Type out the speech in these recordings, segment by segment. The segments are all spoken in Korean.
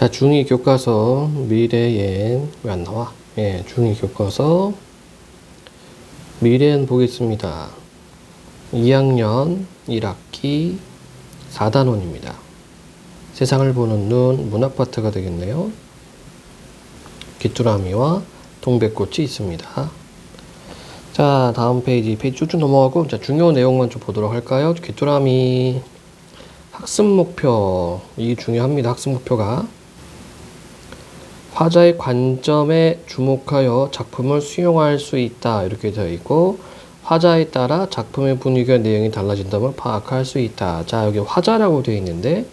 자, 중2 교과서 미래엔 왜 안 나와? 예, 중2 교과서 미래엔 보겠습니다. 2학년 1학기 4단원입니다. 세상을 보는 눈 문학파트가 되겠네요. 귀뚜라미와 동백꽃이 있습니다. 자, 다음 페이지 쭉쭉 넘어가고 자, 중요 내용만 좀 보도록 할까요? 귀뚜라미 학습 목표, 이게 중요합니다. 학습 목표가 화자의 관점에 주목하여 작품을 수용할 수 있다 이렇게 되어 있고, 화자에 따라 작품의 분위기와 내용이 달라진다면 파악할 수 있다. 자, 여기 화자라고 되어 있는데,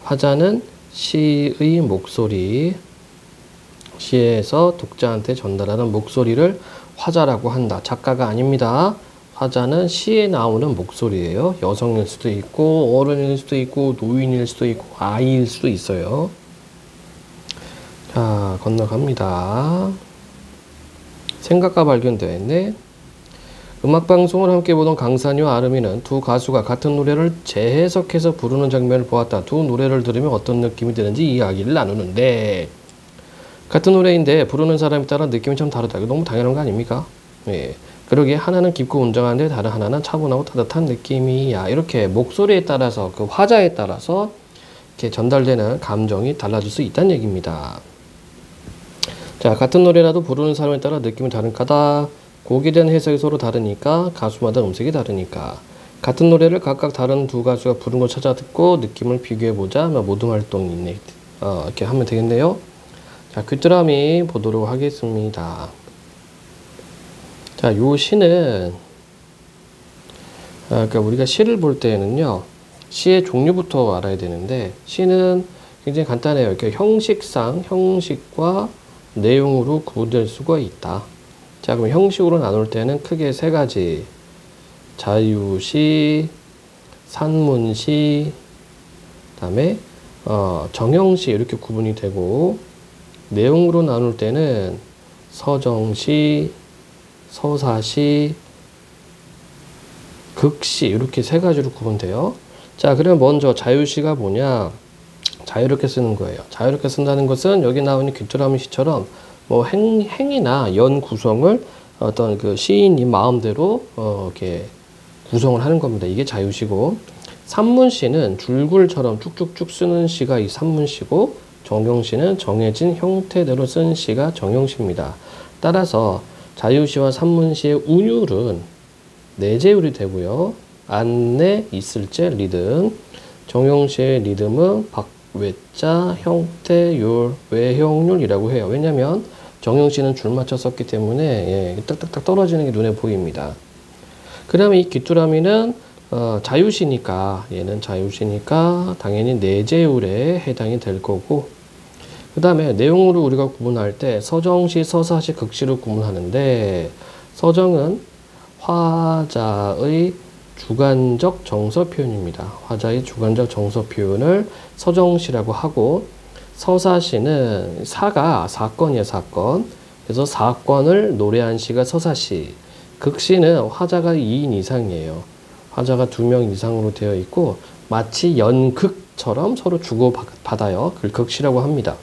화자는 시의 목소리, 시에서 독자한테 전달하는 목소리를 화자라고 한다. 작가가 아닙니다. 화자는 시에 나오는 목소리예요. 여성일 수도 있고 어른일 수도 있고 노인일 수도 있고 아이일 수도 있어요. 자, 건너갑니다. 생각과 발견되어 있네. 음악방송을 함께 보던 강산이와 아름이는 두 가수가 같은 노래를 재해석해서 부르는 장면을 보았다. 두 노래를 들으면 어떤 느낌이 드는지 이야기를 나누는데, 같은 노래인데 부르는 사람에 따라 느낌이 참 다르다. 이거 너무 당연한 거 아닙니까? 예. 그러게 하나는 깊고 웅장한데 다른 하나는 차분하고 따뜻한 느낌이야. 이렇게 목소리에 따라서, 그 화자에 따라서 이렇게 전달되는 감정이 달라질 수 있다는 얘기입니다. 자, 같은 노래라도 부르는 사람에 따라 느낌이 다른 까다. 곡에 대한 해석이 서로 다르니까, 가수마다 음색이 다르니까. 같은 노래를 각각 다른 두 가수가 부른 걸 찾아 듣고 느낌을 비교해보자. 모든 활동이 있네. 이렇게 하면 되겠네요. 자, 귀뚜라미 보도록 하겠습니다. 자, 요 시는, 그러니까 우리가 시를 볼 때는요, 시의 종류부터 알아야 되는데, 시는 굉장히 간단해요. 이렇게 형식상, 형식과 내용으로 구분될 수가 있다. 자, 그럼 형식으로 나눌 때는 크게 세 가지. 자유시, 산문시, 그다음에 정형시 이렇게 구분이 되고, 내용으로 나눌 때는 서정시, 서사시, 극시 이렇게 세 가지로 구분돼요. 자, 그러면 먼저 자유시가 뭐냐? 자유롭게 쓰는 거예요. 자유롭게 쓴다는 것은 여기 나오는 귀뚜라미 시처럼 뭐 행이나 연 구성을 어떤 그 시인이 마음대로 이렇게 구성을 하는 겁니다. 이게 자유시고, 산문시는 줄글처럼 쭉쭉쭉 쓰는 시가 이 산문시고, 정형시는 정해진 형태대로 쓴 시가 정형시입니다. 따라서 자유시와 산문시의 운율은 내재율이 되고요. 안내, 있을제, 리듬. 정형시의 리듬은 박, 외자, 형태, 율, 외형률이라고 해요. 왜냐면 정형시는 줄 맞춰 썼기 때문에 딱딱딱 떨어지는 게 눈에 보입니다. 그러면 이 귀뚜라미는 자유시니까, 얘는 자유시니까 당연히 내재율에 해당이 될 거고, 그 다음에 내용으로 우리가 구분할 때 서정시, 서사시, 극시로 구분하는데, 서정은 화자의 주관적 정서 표현입니다. 화자의 주관적 정서 표현을 서정시라고 하고, 서사시는 사가 사건이에요, 사건. 그래서 사건을 노래한 시가 서사시. 극시는 화자가 2인 이상이에요. 화자가 2명 이상으로 되어 있고, 마치 연극처럼 서로 주고받아요. 그걸 극시라고 합니다.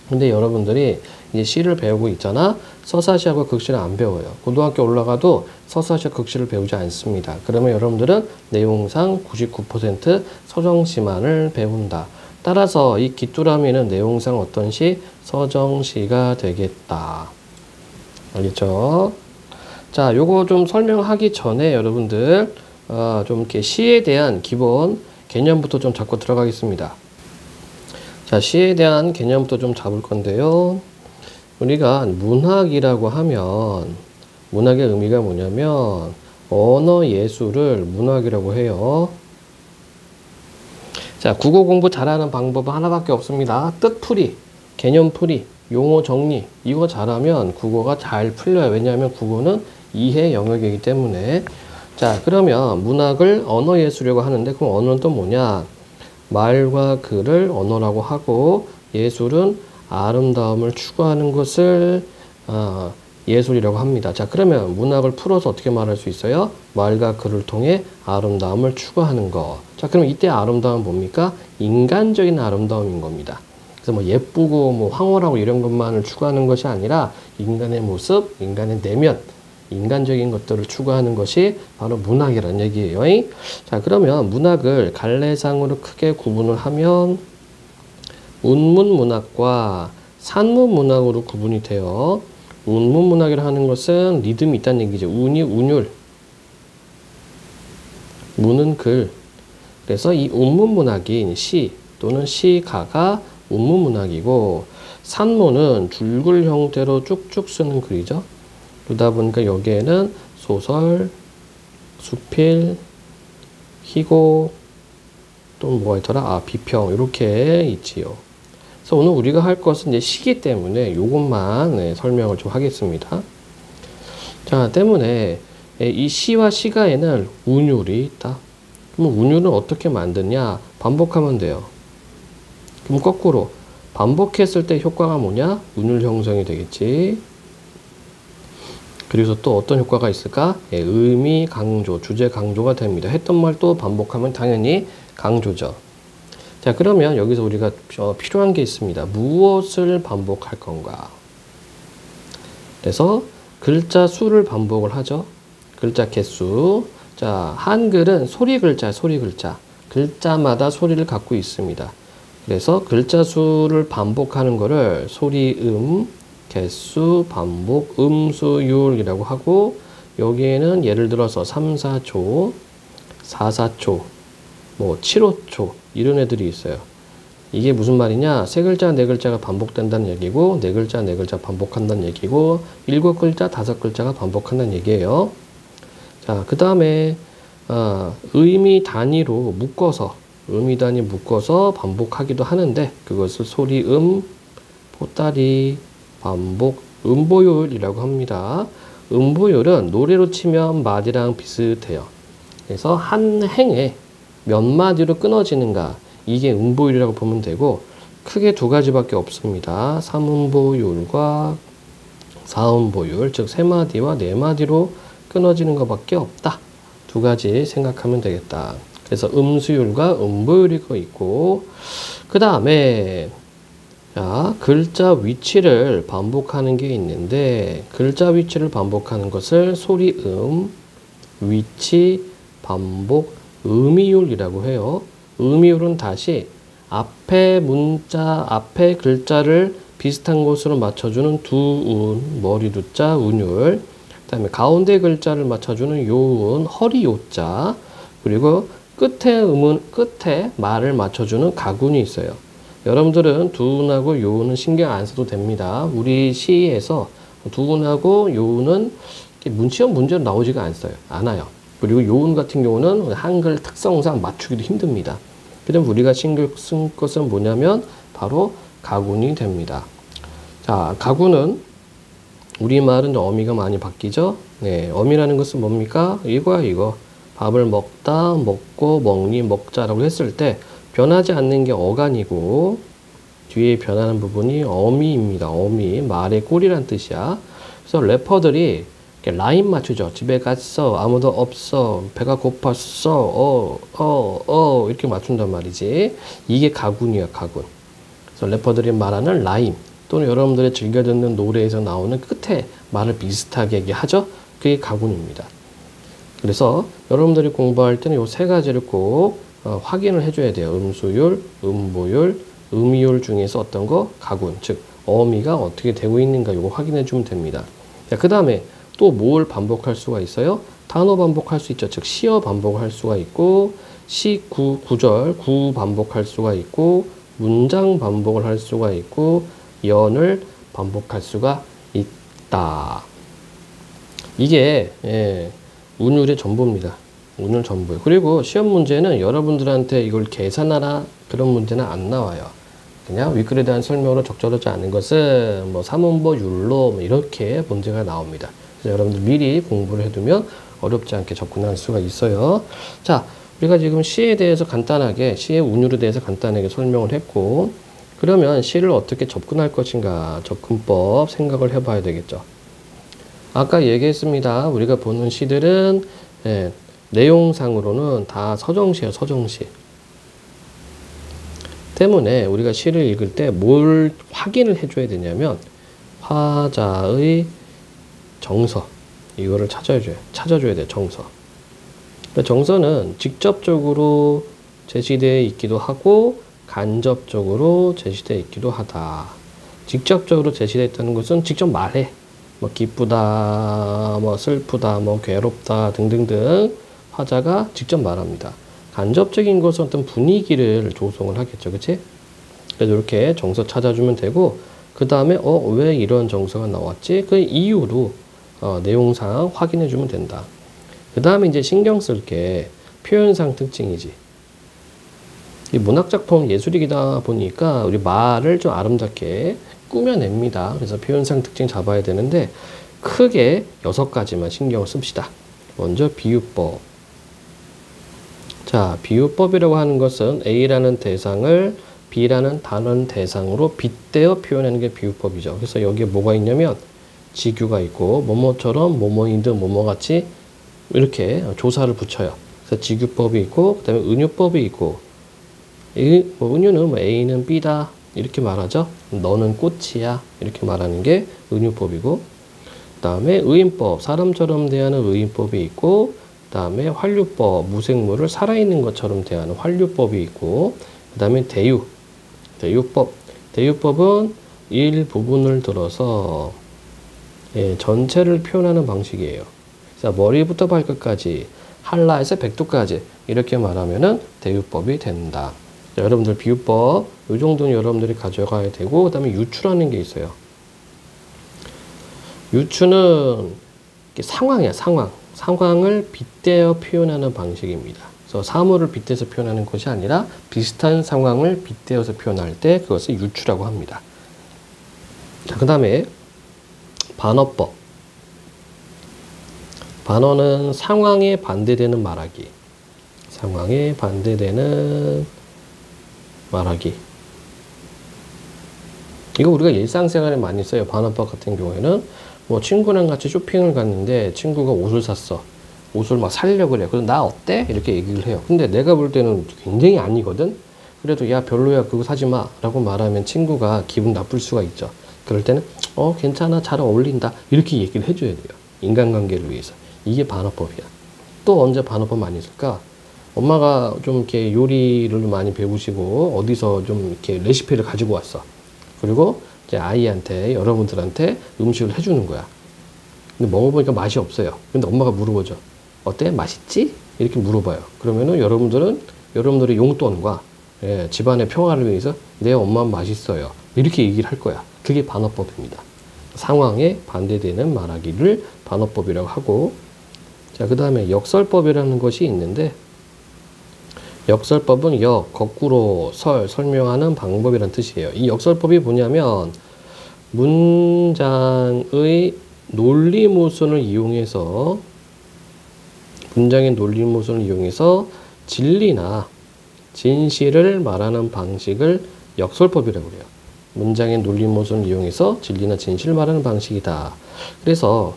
근데 여러분들이 이제 시를 배우고 있잖아. 서사시하고 극시를 안 배워요. 고등학교 올라가도 서사시와 극시를 배우지 않습니다. 그러면 여러분들은 내용상 99% 서정시만을 배운다. 따라서 이 귀뚜라미는 내용상 어떤 시? 서정시가 되겠다. 알겠죠? 자, 요거 좀 설명하기 전에 여러분들 좀 이렇게 시에 대한 기본 개념부터 좀 잡고 들어가겠습니다. 자, 시에 대한 개념부터 좀 잡을 건데요. 우리가 문학이라고 하면, 문학의 의미가 뭐냐면 언어 예술을 문학이라고 해요. 자, 국어 공부 잘하는 방법은 하나밖에 없습니다. 뜻풀이, 개념풀이, 용어 정리, 이거 잘하면 국어가 잘 풀려요. 왜냐하면 국어는 이해 영역이기 때문에. 자, 그러면 문학을 언어 예술이라고 하는데, 그럼 언어는 또 뭐냐? 말과 글을 언어라고 하고, 예술은 아름다움을 추구하는 것을 예술이라고 합니다. 자, 그러면 문학을 풀어서 어떻게 말할 수 있어요? 말과 글을 통해 아름다움을 추구하는 것. 자, 그럼 이때 아름다움은 뭡니까? 인간적인 아름다움인 겁니다. 그래서 뭐 예쁘고 뭐 황홀하고 이런 것만을 추구하는 것이 아니라 인간의 모습, 인간의 내면, 인간적인 것들을 추구하는 것이 바로 문학이라는 얘기예요. 자, 그러면 문학을 갈래상으로 크게 구분을 하면 운문문학과 산문문학으로 구분이 돼요. 운문문학이라 하는 것은 리듬이 있다는 얘기죠. 운이 운율, 문은 글. 그래서 이 운문문학인 시 또는 시가가 운문문학이고, 산문은 줄글 형태로 쭉쭉 쓰는 글이죠. 그러다 보니까 여기에는 소설, 수필, 희고, 또 뭐가 있더라? 비평, 이렇게 있지요. 그래서 오늘 우리가 할 것은 이제 시기 때문에 이것만 설명을 좀 하겠습니다. 자, 때문에 이 시와 시가에는 운율이 있다. 그럼 운율은 어떻게 만드냐? 반복하면 돼요. 그럼 거꾸로 반복했을 때 효과가 뭐냐? 운율 형성이 되겠지. 그래서 또 어떤 효과가 있을까? 의미 강조, 주제 강조가 됩니다. 했던 말 또 반복하면 당연히 강조죠. 자, 그러면 여기서 우리가 필요한 게 있습니다. 무엇을 반복할 건가? 그래서 글자 수를 반복을 하죠. 글자 개수. 자, 한글은 소리 글자, 소리 글자. 글자마다 소리를 갖고 있습니다. 그래서 글자 수를 반복하는 거를 소리음, 개수, 반복, 음수율이라고 하고, 여기에는 예를 들어서 3, 4초, 4, 4초, 뭐 7, 5초 이런 애들이 있어요. 이게 무슨 말이냐? 세 글자, 네 글자가 반복된다는 얘기고, 네 글자, 네 글자 반복한다는 얘기고, 7글자, 5글자가 반복한다는 얘기예요. 자, 그 다음에 의미 단위로 묶어서, 의미 단위 묶어서 반복하기도 하는데, 그것을 소리음, 보따리, 반복, 음보율이라고 합니다. 음보율은 노래로 치면 마디랑 비슷해요. 그래서 한 행에 몇 마디로 끊어지는가, 이게 음보율이라고 보면 되고, 크게 두 가지밖에 없습니다. 3음보율과 4음보율, 즉 3마디와 4마디로 끊어지는 것밖에 없다. 두 가지 생각하면 되겠다. 그래서 음수율과 음보율이 있고, 그 다음에 자, 글자 위치를 반복하는 게 있는데, 글자 위치를 반복하는 것을 소리음, 위치, 반복, 음이율이라고 해요. 음이율은 다시 앞에 문자, 앞에 글자를 비슷한 곳으로 맞춰주는 두운, 머리 두자, 운율. 그 다음에 가운데 글자를 맞춰주는 요운, 허리 요자. 그리고 끝에 음은, 끝에 말을 맞춰주는 가군이 있어요. 여러분들은 두운하고 요운은 신경 안 써도 됩니다. 우리 시에서 두운하고 요운은 시험 문제로 나오지가 않아요. 그리고 요운 같은 경우는 한글 특성상 맞추기도 힘듭니다. 그럼 우리가 신경 쓴 것은 뭐냐면 바로 가군이 됩니다. 자, 가군은 우리말은 어미가 많이 바뀌죠. 네, 어미라는 것은 뭡니까? 이거야, 이거. 밥을 먹다, 먹고, 먹니, 먹자라고 했을 때 변하지 않는 게 어간이고, 뒤에 변하는 부분이 어미입니다. 어미, 말의 꼴이란 뜻이야. 그래서 래퍼들이 라인 맞추죠. 집에 갔어, 아무도 없어, 배가 고팠어, 이렇게 맞춘단 말이지. 이게 가군이야, 가군. 그래서 래퍼들이 말하는 라임, 또는 여러분들이 즐겨 듣는 노래에서 나오는 끝에 말을 비슷하게 얘기하죠. 그게 가군입니다. 그래서 여러분들이 공부할 때는 이 세 가지를 꼭 확인을 해줘야 돼요. 음수율, 음보율, 음이율 중에서 어떤 거? 가군, 즉 어미가 어떻게 되고 있는가 이거 확인해 주면 됩니다. 그 다음에 또 뭘 반복할 수가 있어요? 단어 반복할 수 있죠. 즉 시어 반복할 수가 있고, 구절, 구 반복할 수가 있고, 문장 반복을 할 수가 있고, 연을 반복할 수가 있다. 이게 운율의 전부입니다. 운율 전부예요. 그리고 시험 문제는 여러분들한테 이걸 계산하라 그런 문제는 안 나와요. 그냥 윗글에 대한 설명으로 적절하지 않은 것은 뭐 3음보율로 이렇게 문제가 나옵니다. 그래서 여러분들 미리 공부를 해두면 어렵지 않게 접근할 수가 있어요. 자, 우리가 지금 시에 대해서 간단하게, 시의 운율에 대해서 간단하게 설명을 했고, 그러면 시를 어떻게 접근할 것인가, 접근법 생각을 해봐야 되겠죠. 아까 얘기했습니다. 우리가 보는 시들은 내용상으로는 다 서정시예요, 서정시. 때문에 우리가 시를 읽을 때 뭘 확인을 해줘야 되냐면 화자의 정서, 이거를 찾아줘야 돼. 정서. 정서는 직접적으로 제시되어 있기도 하고 간접적으로 제시되어 있기도 하다. 직접적으로 제시되어 있다는 것은 직접 말해. 뭐 기쁘다, 뭐 슬프다, 뭐 괴롭다 등등등 화자가 직접 말합니다. 간접적인 것은 어떤 분위기를 조성을 하겠죠. 그치? 그래서 이렇게 정서 찾아주면 되고, 그 다음에 왜 이런 정서가 나왔지? 그 이유로 내용상 확인해 주면 된다. 그 다음에 이제 신경 쓸 게 표현상 특징이지. 이 문학작품 예술이다 보니까 우리 말을 좀 아름답게 꾸며냅니다. 그래서 표현상 특징 잡아야 되는데 크게 6가지만 신경을 씁시다. 먼저 비유법. 자, 비유법이라고 하는 것은 A라는 대상을 B라는 다른 대상으로 빗대어 표현하는 게 비유법이죠. 그래서 여기에 뭐가 있냐면 지규가 있고 뭐뭐처럼 뭐뭐인 듯 뭐뭐같이 이렇게 조사를 붙여요. 그래서 지규법이 있고 그 다음에 은유법이 있고 은유는 뭐 A는 B다 이렇게 말하죠. 너는 꽃이야 이렇게 말하는 게 은유법이고, 그 다음에 의인법, 사람처럼 대하는 의인법이 있고, 그 다음에 활유법, 무생물을 살아있는 것처럼 대하는 활유법이 있고, 그 다음에 대유법. 대유법은 일부분을 들어서 전체를 표현하는 방식이에요. 그래서 머리부터 발끝까지 한라에서 백두까지 이렇게 말하면은 대유법이 된다. 자, 여러분들 비유법 이 정도는 여러분들이 가져가야 되고, 그 다음에 유추라는 게 있어요. 유추는 상황이야. 상황을 빗대어 표현하는 방식입니다. 그래서 사물을 빗대서 표현하는 것이 아니라 비슷한 상황을 빗대어서 표현할 때 그것을 유추라고 합니다. 자, 그 다음에 반어법. 반어는 상황에 반대되는 말하기. 상황에 반대되는 말하기. 이거 우리가 일상생활에 많이 써요. 반어법 같은 경우에는 뭐 친구랑 같이 쇼핑을 갔는데 친구가 옷을 샀어. 옷을 막 사려고 그래. 그래서 나 어때? 이렇게 얘기를 해요. 근데 내가 볼 때는 굉장히 아니거든. 그래도 야 별로야 그거 사지 마 라고 말하면 친구가 기분 나쁠 수가 있죠. 그럴 때는 괜찮아 잘 어울린다 이렇게 얘기를 해줘야 돼요. 인간관계를 위해서. 이게 반어법이야. 또 언제 반어법 많이 쓸까? 엄마가 좀 이렇게 요리를 많이 배우시고 어디서 좀 이렇게 레시피를 가지고 왔어. 그리고 이제 아이한테, 여러분들한테 음식을 해주는 거야. 근데 먹어보니까 맛이 없어요. 근데 엄마가 물어보죠. 어때? 맛있지? 이렇게 물어봐요. 그러면은 여러분들의 용돈과 집안의 평화를 위해서 내 엄마는 맛있어요. 이렇게 얘기를 할 거야. 그게 반어법입니다. 상황에 반대되는 말하기를 반어법이라고 하고, 자, 그 다음에 역설법이라는 것이 있는데, 역설법은 거꾸로 설명하는 방법이란 뜻이에요. 이 역설법이 뭐냐면, 문장의 논리모순을 이용해서 진리나 진실을 말하는 방식을 역설법이라고 그래요. 문장의 논리모순을 이용해서 진리나 진실을 말하는 방식이다. 그래서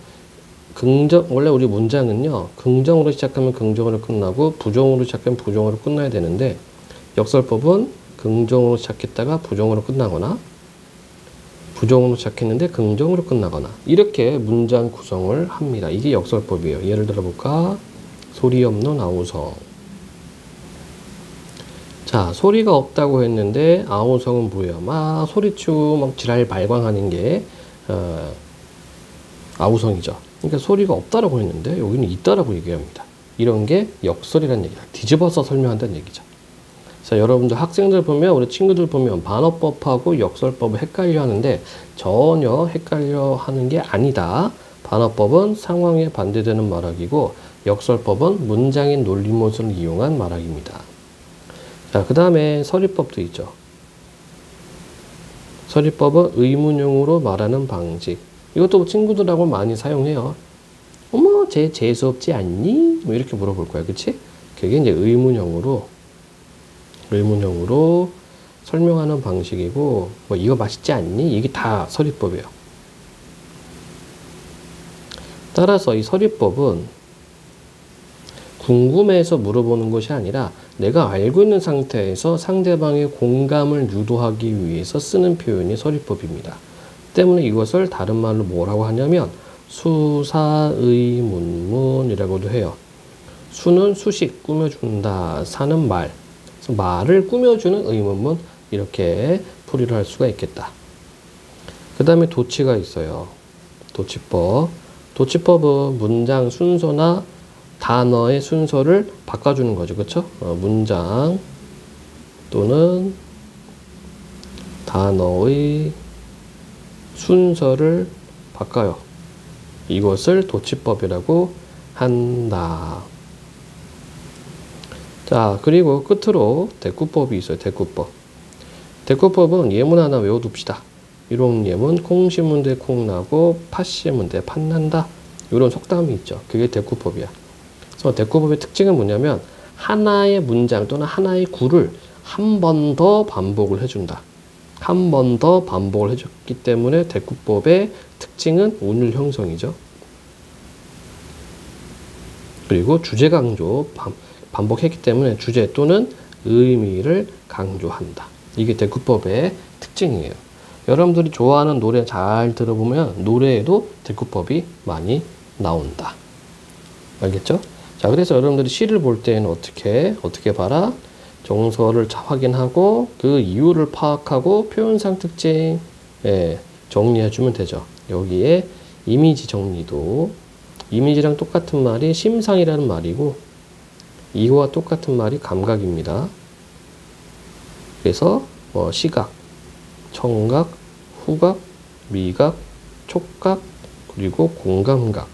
원래 우리 문장은요, 긍정으로 시작하면 긍정으로 끝나고 부정으로 시작하면 부정으로 끝나야 되는데, 역설법은 긍정으로 시작했다가 부정으로 끝나거나 부정으로 시작했는데 긍정으로 끝나거나 이렇게 문장 구성을 합니다. 이게 역설법이에요. 예를 들어 볼까? 소리 없는 아우성. 자, 소리가 없다고 했는데 아우성은 뭐예요? 막 소리치고 막 지랄 발광하는 게 아우성이죠. 그러니까 소리가 없다라고 했는데 여기는 있다라고 얘기합니다. 이런 게 역설이라는 얘기다. 뒤집어서 설명한다는 얘기죠. 자, 여러분들 학생들 보면, 우리 친구들 보면 반어법하고 역설법을 헷갈려 하는데 전혀 헷갈려 하는 게 아니다. 반어법은 상황에 반대되는 말하기고 역설법은 문장의 논리모순을 이용한 말하기입니다. 자, 그 다음에 서리법도 있죠. 서리법은 의문형으로 말하는 방식. 이것도 친구들하고 많이 사용해요. 어머, 쟤 재수 없지 않니? 뭐 이렇게 물어볼 거야. 그치? 그게 이제 의문형으로 설명하는 방식이고, 뭐 이거 맛있지 않니? 이게 다 서리법이에요. 따라서 이 서리법은 궁금해서 물어보는 것이 아니라 내가 알고 있는 상태에서 상대방의 공감을 유도하기 위해서 쓰는 표현이 서리법입니다. 때문에 이것을 다른 말로 뭐라고 하냐면 수사의문문이라고도 해요. 수는 수식, 꾸며준다. 사는 말, 말을 꾸며주는 의문문, 이렇게 풀이를 할 수가 있겠다. 그 다음에 도치가 있어요. 도치법. 도치법은 문장 순서나 단어의 순서를 바꿔주는 거죠. 그쵸? 문장 또는 단어의 순서를 바꿔요. 이것을 도치법이라고 한다. 자, 그리고 끝으로 대꾸법이 있어요. 대꾸법. 대꾸법은 예문 하나 외워둡시다. 이런 예문, 콩 심은 데 콩 나고 팥 심은 데 팥 난다. 이런 속담이 있죠. 그게 대꾸법이야. 그래서 대꾸법의 특징은 뭐냐면 하나의 문장 또는 하나의 구를 한 번 더 반복을 해준다. 한 번 더 반복을 해줬기 때문에 대꾸법의 특징은 운율 형성이죠. 그리고 주제 강조, 반복했기 때문에 주제 또는 의미를 강조한다. 이게 대꾸법의 특징이에요. 여러분들이 좋아하는 노래 잘 들어보면 노래에도 대꾸법이 많이 나온다. 알겠죠? 자, 그래서 여러분들이 시를 볼 때는 어떻게 봐라? 정서를 확인하고 그 이유를 파악하고 표현상 특징 정리해주면 되죠. 여기에 이미지 정리도 이미지랑 똑같은 말이 심상이라는 말이고 이거와 똑같은 말이 감각입니다. 그래서 시각, 청각, 후각, 미각, 촉각, 그리고 공감각.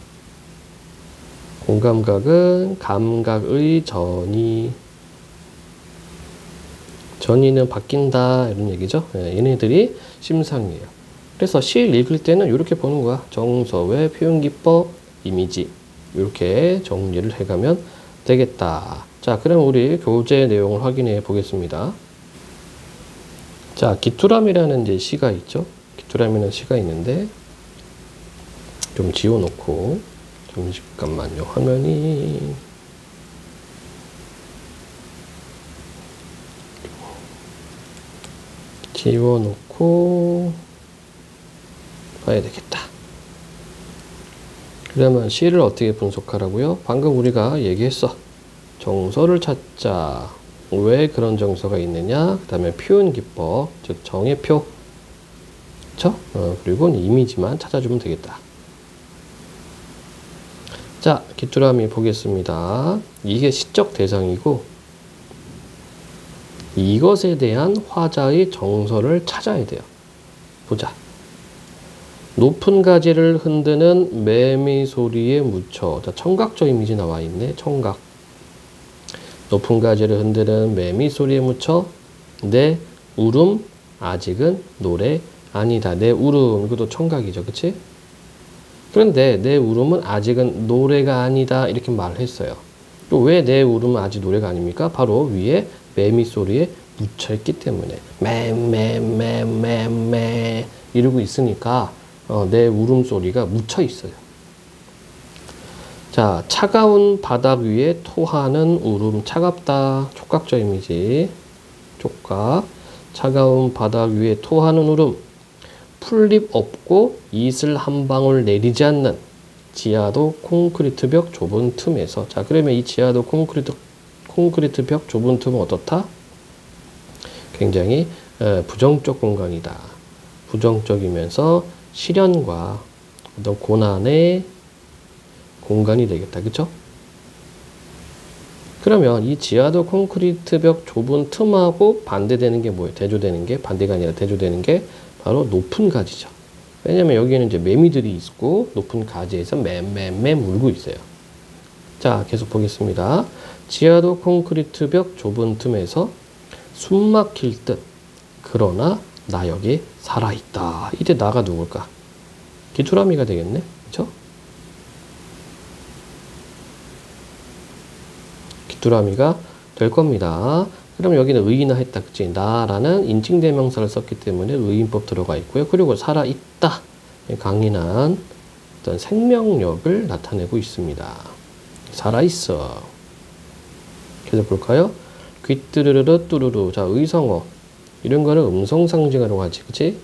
공감각은 감각의 전이는 바뀐다 이런 얘기죠. 얘네들이 심상이에요. 그래서 시를 읽을 때는 이렇게 보는 거야. 정서외, 표현기법, 이미지 이렇게 정리를 해가면 되겠다. 자, 그럼 우리 교재 내용을 확인해 보겠습니다. 자, 기투람이라는 이제 시가 있죠. 기투람이라는 시가 있는데 좀 지워놓고 잠깐만요. 화면이 지워놓고 봐야 되겠다. 그러면 시를 어떻게 분석하라고요? 방금 우리가 얘기했어. 정서를 찾자. 왜 그런 정서가 있느냐? 그 다음에 표현기법, 즉 정의표. 그쵸? 그리고 이미지만 찾아주면 되겠다. 자, 귀뚜라미 보겠습니다. 이게 시적 대상이고 이것에 대한 화자의 정서를 찾아야 돼요. 보자. 높은 가지를 흔드는 매미 소리에 묻혀. 자, 청각적 이미지 나와 있네. 청각. 높은 가지를 흔드는 매미 소리에 묻혀. 내 울음 아직은 노래 아니다. 내 울음 이것도 청각이죠. 그치? 그런데 내 울음은 아직은 노래가 아니다. 이렇게 말을 했어요. 또 왜 내 울음은 아직 노래가 아닙니까? 바로 위에 매미 소리에 묻혀있기 때문에 매 이러고 있으니까 내 울음소리가 묻혀있어요. 자, 차가운 바닥 위에 토하는 울음. 차갑다. 촉각적 이미지. 촉각. 차가운 바닥 위에 토하는 울음. 풀잎 없고 이슬 한 방울 내리지 않는 지하도 콘크리트 벽 좁은 틈에서. 자, 그러면 이 지하도 콘크리트 벽 좁은 틈은 어떻다? 굉장히 부정적 공간이다. 부정적이면서 시련과 어떤 고난의 공간이 되겠다. 그쵸? 그러면 이 지하도 콘크리트 벽 좁은 틈하고 반대되는 게 뭐예요? 대조되는 게, 반대가 아니라 대조되는 게 바로 높은 가지죠. 왜냐면 여기에는 이제 매미들이 있고 높은 가지에서 매 물고 있어요. 자, 계속 보겠습니다. 지하도 콘크리트 벽 좁은 틈에서 숨 막힐 듯. 그러나 나 여기 살아있다. 이때 나가 누굴까? 귀뚜라미가 되겠네. 그쵸? 귀뚜라미가 될 겁니다. 그럼 여기는 의인화 했다. 그치? 나라는 인칭대명사를 썼기 때문에 의인법 들어가 있고요. 그리고 살아있다. 강인한 어떤 생명력을 나타내고 있습니다. 살아있어. 계속 볼까요? 귀뚜루르르 뚜루루. 자, 의성어. 이런 거는 음성 상징어라고 하지. 그치?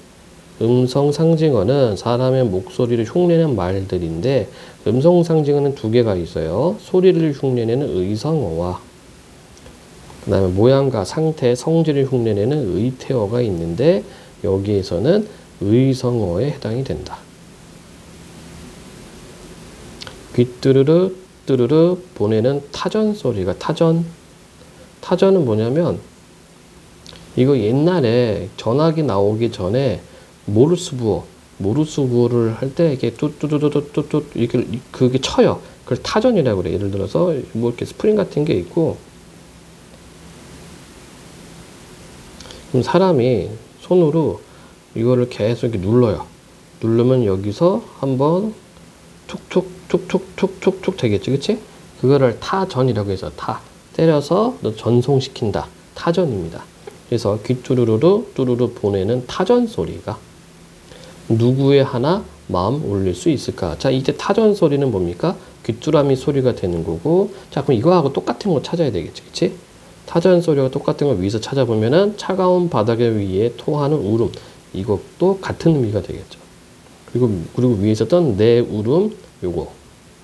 음성 상징어는 사람의 목소리를 흉내내는 말들인데, 음성 상징어는 두 개가 있어요. 소리를 흉내내는 의성어와, 그 다음에 모양과 상태, 성질을 흉내내는 의태어가 있는데, 여기에서는 의성어에 해당이 된다. 귀뚜루르 뚜루르 보내는 타전 소리가 타전은 뭐냐면, 이거 옛날에 전화기 나오기 전에 모르스부호를 할 때 이렇게 뚜뚜뚜뚜뚜뚜 이렇게 그게 쳐요. 그걸 타전이라고 그래. 예를 들어서 뭐 이렇게 스프링 같은 게 있고, 그럼 사람이 손으로 이거를 계속 이렇게 눌러요. 누르면 여기서 한번 툭툭툭툭툭툭툭 되겠지, 그치? 그거를 타전이라고 해서 때려서 전송시킨다. 타전입니다. 그래서 귀뚜루루루 뚜루루 보내는 타전 소리가 누구의 하나 마음 울릴 수 있을까? 자, 이제 타전 소리는 뭡니까? 귀뚜라미 소리가 되는 거고, 자, 그럼 이거하고 똑같은 거 찾아야 되겠지, 그치? 타전 소리가 똑같은 거 위에서 찾아보면은 차가운 바닥 위에 토하는 울음, 이것도 같은 의미가 되겠죠. 그리고 위에 있었던 내 울음,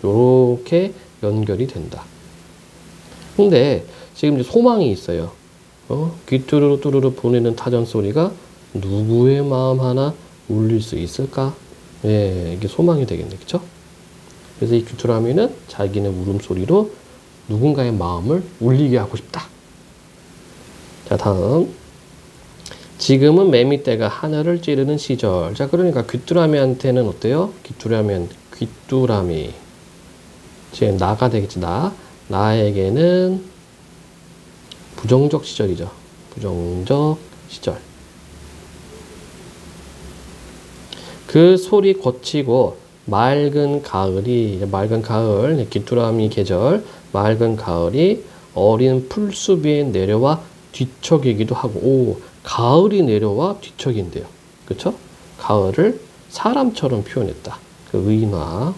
요렇게 연결이 된다. 근데 지금 이제 소망이 있어요. 귀뚜루루 뚜루루 보내는 타전 소리가 누구의 마음 하나 울릴 수 있을까? 예, 이게 소망이 되겠네, 그쵸? 그래서 이 귀뚜라미는 자기네 울음소리로 누군가의 마음을 울리게 하고 싶다. 자, 다음. 지금은 매미떼가 하늘을 찌르는 시절. 자, 그러니까 귀뚜라미한테는 어때요? 귀뚜라미. 지금 나가 되겠지, 나에게는 부정적 시절이죠. 부정적 시절. 그 소리 거치고 맑은 가을, 귀뚜라미 계절, 맑은 가을이 어린 풀숲 위에 내려와 뒤척이기도 하고, 가을이 내려와 뒤척인대요. 그쵸? 가을을 사람처럼 표현했다. 그 의인화.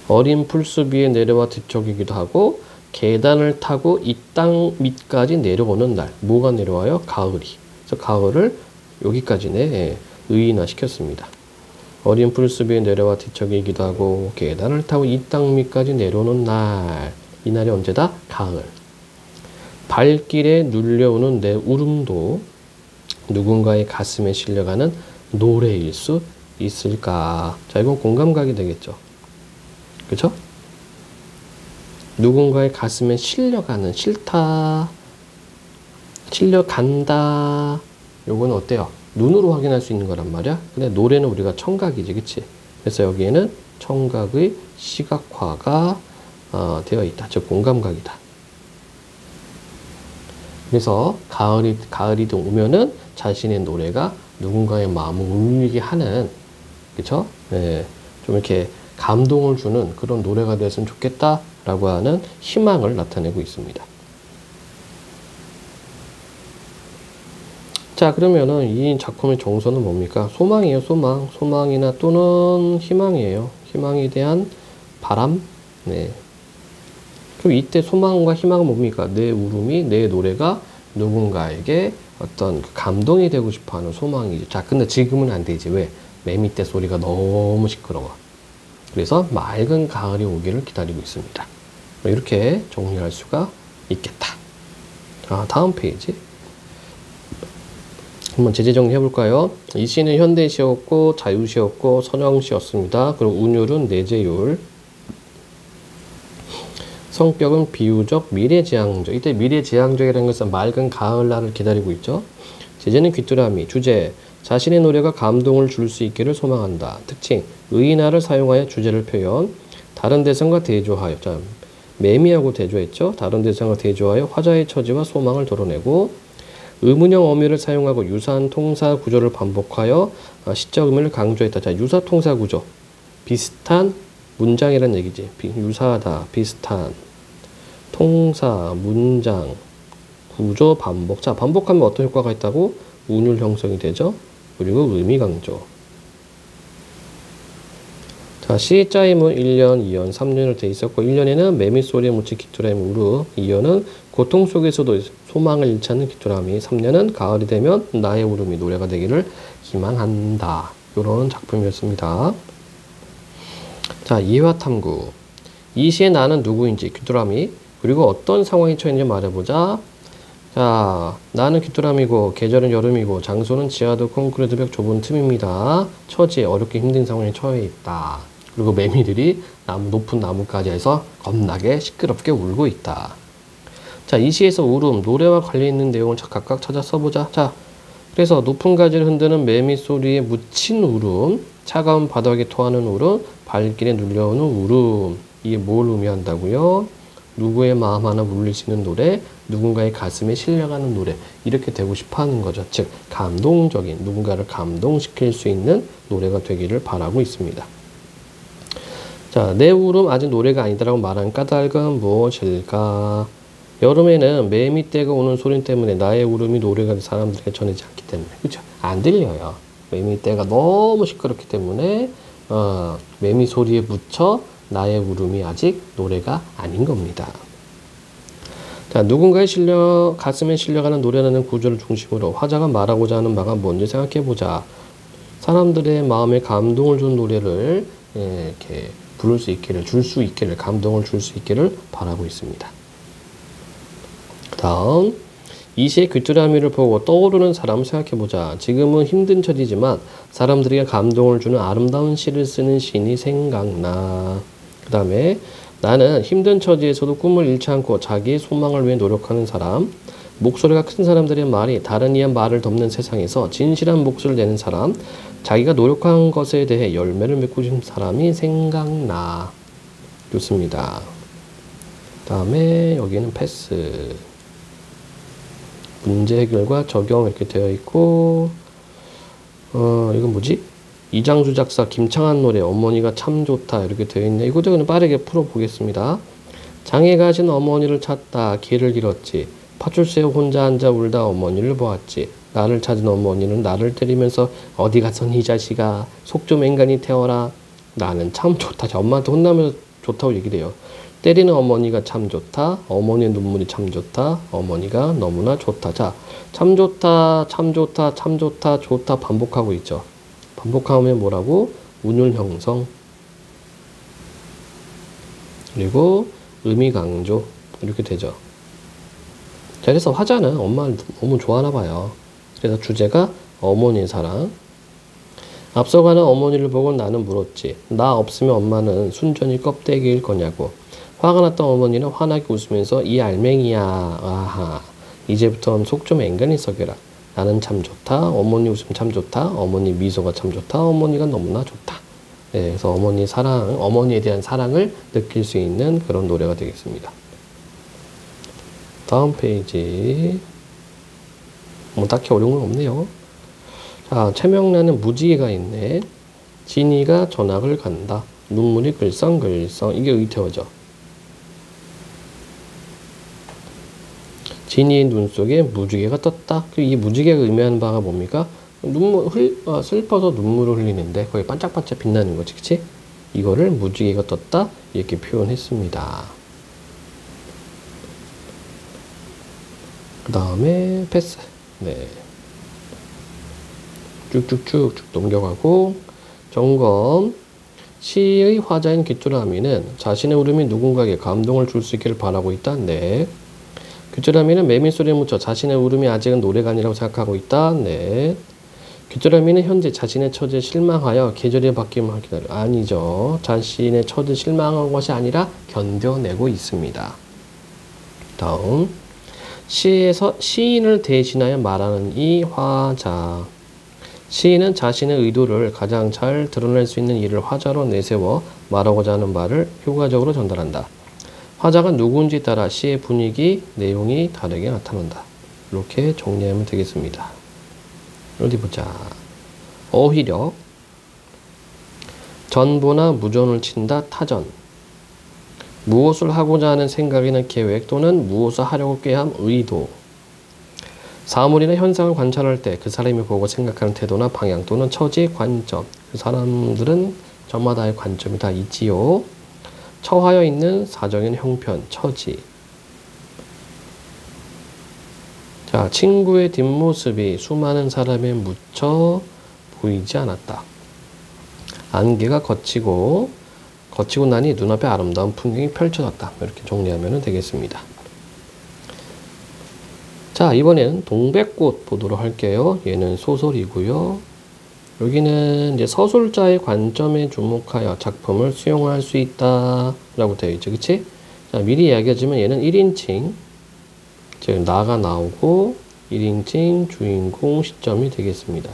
어린 풀숲 위에 내려와 뒤척이기도 하고, 계단을 타고 이 땅 밑까지 내려오는 날. 뭐가 내려와요? 가을이. 그래서 가을을 여기까지네, 의인화 시켰습니다. 어린 풀숲 위에 내려와 뒤척이기도 하고, 계단을 타고 이 땅 밑까지 내려오는 날. 이 날이 언제다? 가을. 발길에 눌려오는 내 울음도 누군가의 가슴에 실려가는 노래일 수 있을까? 자, 이건 공감각이 되겠죠. 그쵸? 누군가의 가슴에 실려가는, 실려간다. 요거는 어때요? 눈으로 확인할 수 있는 거란 말이야. 근데 노래는 우리가 청각이지, 그치? 그래서 여기에는 청각의 시각화가 되어 있다. 즉 공감각이다. 그래서 가을이 오면은 자신의 노래가 누군가의 마음을 울리게 하는, 그쵸? 네, 좀 이렇게 감동을 주는 그런 노래가 됐으면 좋겠다라고 하는 희망을 나타내고 있습니다. 자, 그러면은 이 작품의 정서는 뭡니까? 소망이에요, 소망. 소망이나 또는 희망이에요. 희망에 대한 바람. 네. 그럼 이때 소망과 희망은 뭡니까? 내 울음이, 내 노래가 누군가에게 어떤 감동이 되고 싶어 하는 소망이죠. 자, 근데 지금은 안 되지. 왜? 매미떼 소리가 너무 시끄러워. 그래서 맑은 가을이 오기를 기다리고 있습니다. 이렇게 정리할 수가 있겠다. 자, 다음 페이지. 한번 제재 정리해 볼까요? 이 시는 현대시였고, 자유시였고, 선형시였습니다. 그리고 운율은 내재율. 성격은 비유적, 미래지향적. 이때 미래지향적이라는 것은 맑은 가을날을 기다리고 있죠. 제재는 귀뚜라미. 주제, 자신의 노래가 감동을 줄 수 있기를 소망한다. 특징, 의인화를 사용하여 주제를 표현. 다른 대상과 대조하여. 자, 매미하고 대조했죠. 다른 대상과 대조하여 화자의 처지와 소망을 드러내고, 의문형 어미를 사용하고 유사한 통사 구조를 반복하여 시적 의미를 강조했다. 자, 유사 통사 구조. 비슷한 문장이란 얘기지. 유사하다, 비슷한. 통사, 문장, 구조, 반복. 자, 반복하면 어떤 효과가 있다고? 운율 형성이 되죠. 그리고 의미 강조. 자, 시자임은 1년, 2년, 3년으로 돼 있었고 1년에는 매미소리에 묻힌 귀뚜라미 우르, 2년은 고통 속에서도 소망을 잃지 않는 귀뚜라미, 3년은 가을이 되면 나의 울음이 노래가 되기를 희망한다. 이런 작품이었습니다. 자, 이해와 탐구. 이 시의 나는 누구인지 귀뚜라미, 그리고 어떤 상황에 처했는지 말해보자. 자, 나는 귀뚜라미고 계절은 여름이고 장소는 지하도 콘크리트 벽 좁은 틈입니다. 처지에 어렵게 힘든 상황에 처해 있다. 그리고 매미들이 높은 나뭇가지에서 겁나게 시끄럽게 울고 있다. 자, 이 시에서 울음, 노래와 관련있는 내용을 각각 찾아 써보자. 자, 그래서 높은 가지를 흔드는 매미 소리에 묻힌 울음, 차가운 바닥에 토하는 울음, 발길에 눌려오는 울음. 이게 뭘 의미한다고요? 누구의 마음 하나 울릴 수 있는 노래, 누군가의 가슴에 실려가는 노래, 이렇게 되고 싶어 하는 거죠. 즉, 감동적인, 누군가를 감동시킬 수 있는 노래가 되기를 바라고 있습니다. 자, 내 울음 아직 노래가 아니다라고 말한 까닭은 무엇일까? 여름에는 매미떼가 우는 소리 때문에 나의 울음이 노래가 사람들에게 전하지 않기 때문에, 그렇죠? 안 들려요. 매미떼가 너무 시끄럽기 때문에 매미 소리에 묻혀 나의 울음이 아직 노래가 아닌 겁니다. 자, 누군가의 가슴에 실려가는 노래라는 구조를 중심으로 화자가 말하고자 하는 바가 뭔지 생각해보자. 사람들의 마음에 감동을 준 노래를 이렇게 부를 수 있기를, 줄 수 있기를, 감동을 줄 수 있기를 바라고 있습니다. 다음, 이 시의 귀뚜라미를 보고 떠오르는 사람을 생각해보자. 지금은 힘든 처지지만 사람들에게 감동을 주는 아름다운 시를 쓰는 시인이 생각나. 그 다음에 나는 힘든 처지에서도 꿈을 잃지 않고 자기의 소망을 위해 노력하는 사람, 목소리가 큰 사람들의 말이 다른 이의 말을 덮는 세상에서 진실한 목소리를 내는 사람, 자기가 노력한 것에 대해 열매를 맺고 싶은 사람이 생각나. 좋습니다. 그 다음에 여기는 패스. 문제 해결과 적용 이렇게 되어 있고, 이건 뭐지? 이장주 작사 김창한 노래 어머니가 참 좋다 이렇게 되어 있네. 이것도 그냥 빠르게 풀어보겠습니다. 장에 가신 어머니를 찾다 길을 잃었지. 파출소에 혼자 앉아 울다 어머니를 보았지. 나를 찾은 어머니는 나를 때리면서 어디 가선 이 자식아 속 좀 앵간히 태워라. 나는 참 좋다. 자, 엄마한테 혼나면서 좋다고 얘기를 해요. 때리는 어머니가 참 좋다. 어머니의 눈물이 참 좋다. 어머니가 너무나 좋다. 자, 참 좋다, 참 좋다, 참 좋다, 좋다 반복하고 있죠. 반복하면 뭐라고? 운율 형성. 그리고 의미 강조. 이렇게 되죠. 자, 그래서 화자는 엄마를 너무 좋아하나 봐요. 그래서 주제가 어머니의 사랑. 앞서가는 어머니를 보고 나는 물었지. 나 없으면 엄마는 순전히 껍데기일 거냐고. 화가 났던 어머니는 환하게 웃으면서 이 알맹이야. 아하. 이제부턴 속 좀 앵간히 썩여라. 나는 참 좋다. 어머니 웃음 참 좋다. 어머니 미소가 참 좋다. 어머니가 너무나 좋다. 네, 그래서 어머니 사랑, 어머니에 대한 사랑을 느낄 수 있는 그런 노래가 되겠습니다. 다음 페이지. 뭐 딱히 어려운 건 없네요. 자, 최명란은 무지개가 있네. 진이가 전학을 간다. 눈물이 글썽글썽. 이게 의태어죠. 진이의 눈 속에 무지개가 떴다. 이 무지개가 의미하는 바가 뭡니까? 슬퍼서 눈물을 흘리는데 거기 반짝반짝 빛나는 거지, 그치? 이거를 무지개가 떴다 이렇게 표현했습니다. 그 다음에 패스. 네. 쭉쭉쭉 넘겨가고 점검. 시의 화자인 귀뚜라미는 자신의 울음이 누군가에게 감동을 줄 수 있기를 바라고 있다. 네. 귀뚜라미는 매미소리에 묻혀 자신의 울음이 아직은 노래가 아니라고 생각하고 있다. 네. 귀뚜라미는 현재 자신의 처지에 실망하여 계절의 바뀜을 기다려. 아니죠. 자신의 처지에 실망한 것이 아니라 견뎌내고 있습니다. 다음. 시에서 시인을 대신하여 말하는 이 화자. 시인은 자신의 의도를 가장 잘 드러낼 수 있는 일을 화자로 내세워 말하고자 하는 바를 효과적으로 전달한다. 화자가 누구인지에 따라 시의 분위기, 내용이 다르게 나타난다. 이렇게 정리하면 되겠습니다. 어디 보자. 어휘력. 전보나 무전을 친다. 타전. 무엇을 하고자 하는 생각이나 계획 또는 무엇을 하려고 꾀함 의도. 사물이나 현상을 관찰할 때 그 사람이 보고 생각하는 태도나 방향 또는 처지, 관점. 그 사람들은 저마다의 관점이 다 있지요. 처하여 있는 사정인 형편, 처지. 자, 친구의 뒷모습이 수많은 사람에 묻혀 보이지 않았다. 안개가 걷히고 나니 눈앞에 아름다운 풍경이 펼쳐졌다. 이렇게 정리하면 되겠습니다. 자, 이번에는 동백꽃 보도록 할게요. 얘는 소설이고요. 여기는 이제 서술자의 관점에 주목하여 작품을 수용할 수 있다 라고 되어 있죠. 그치? 자, 미리 이야기하지만 얘는 1인칭, 즉 나가 나오고 1인칭 주인공 시점이 되겠습니다.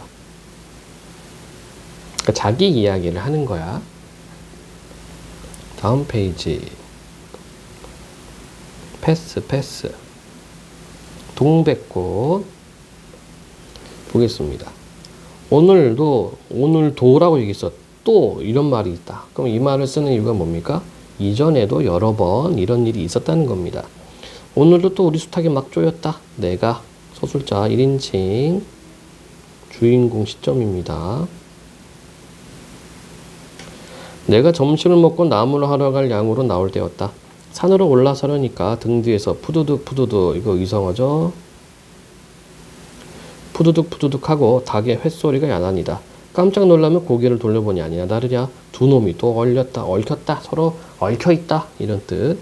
그러니까 자기 이야기를 하는 거야. 다음 페이지. 패스. 동백꽃 보겠습니다. 오늘도라고 얘기했어. 또 이런 말이 있다. 그럼 이 말을 쓰는 이유가 뭡니까? 이전에도 여러 번 이런 일이 있었다는 겁니다. 오늘도 또 우리 수탉이 막 쪼였다. 내가 서술자 1인칭 주인공 시점입니다. 내가 점심을 먹고 나무를 하러 갈 양으로 나올 때였다. 산으로 올라서려니까 등 뒤에서 푸두둑 이거 이상하죠? 푸두둑 하고 닭의 횟소리가 야단이다. 깜짝 놀라면 고개를 돌려보니 아니나 다르랴 두 놈이 또 얽혔다 서로 얽혀있다 이런 뜻.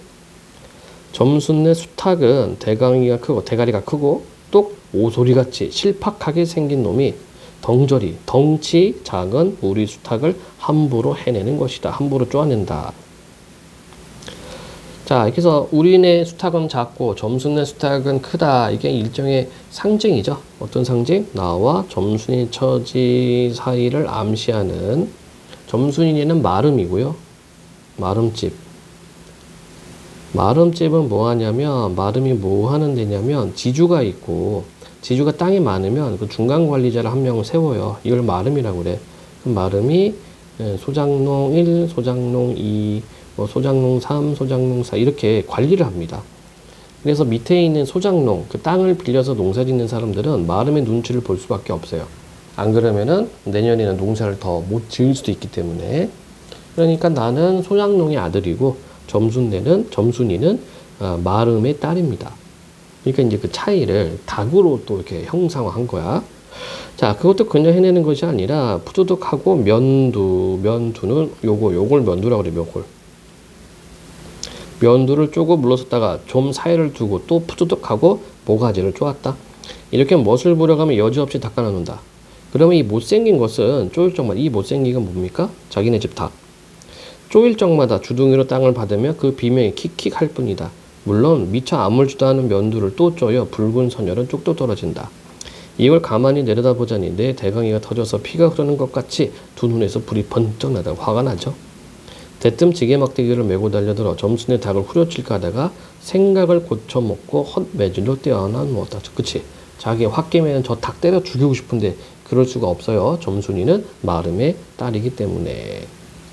점순네 수탉은 대가리가 크고 똑 오소리같이 실팍하게 생긴 놈이 덩치 작은 우리 수탉을 함부로 해내는 것이다. 함부로 쪼아낸다. 자, 이렇게 해서 우리네 수탉은 작고 점순네 수탉은 크다. 이게 일종의 상징이죠. 어떤 상징? 나와 점순이 처지 사이를 암시하는. 점순이는 마름이고요. 마름집은 뭐 하냐면, 마름이 뭐 하는 데냐면 지주가 있고 지주가 땅이 많으면 그 중간 관리자를 한 명을 세워요. 이걸 마름이라고 그래. 그 마름이 소장농 1, 소장농 2, 소장농 3, 소장농 4 이렇게 관리를 합니다. 그래서 밑에 있는 소장농, 그 땅을 빌려서 농사 짓는 사람들은 마름의 눈치를 볼 수밖에 없어요. 안 그러면은 내년에는 농사를 더 못 지을 수도 있기 때문에. 그러니까 나는 소장농의 아들이고 점순이는 마름의 딸입니다. 그러니까 이제 그 차이를 닭으로 또 이렇게 형상화한 거야. 자, 그것도 그냥 해내는 것이 아니라 푸두둑하고 면두는 요걸 면두라고 그래. 면두를 쪼고 물러섰다가 좀 사이를 두고 또 푸두둑하고 모가지를 쪼았다. 이렇게 멋을 부려가면 여지없이 닦아놓는다. 그러면 이 못생긴 것은 쪼일 적마다, 이 못생긴 건 뭡니까? 자기네 집 닭. 쪼일 적마다 주둥이로 땅을 받으며 그 비명이 킥킥 할 뿐이다. 물론 미처 아물지도 않은 면두를 또 쪼여 붉은 선열은 쪽도 떨어진다. 이걸 가만히 내려다보자니 내 대강이가 터져서 피가 흐르는 것 같이 두 눈에서 불이 번쩍 나다 화가 나죠. 대뜸 지게 막대기를 메고 달려들어 점순의 닭을 후려칠까 하다가 생각을 고쳐먹고 헛매질로 떼어나 누웠다. 그치? 자기 홧김에는 저 닭 때려 죽이고 싶은데 그럴 수가 없어요. 점순이는 마름의 딸이기 때문에.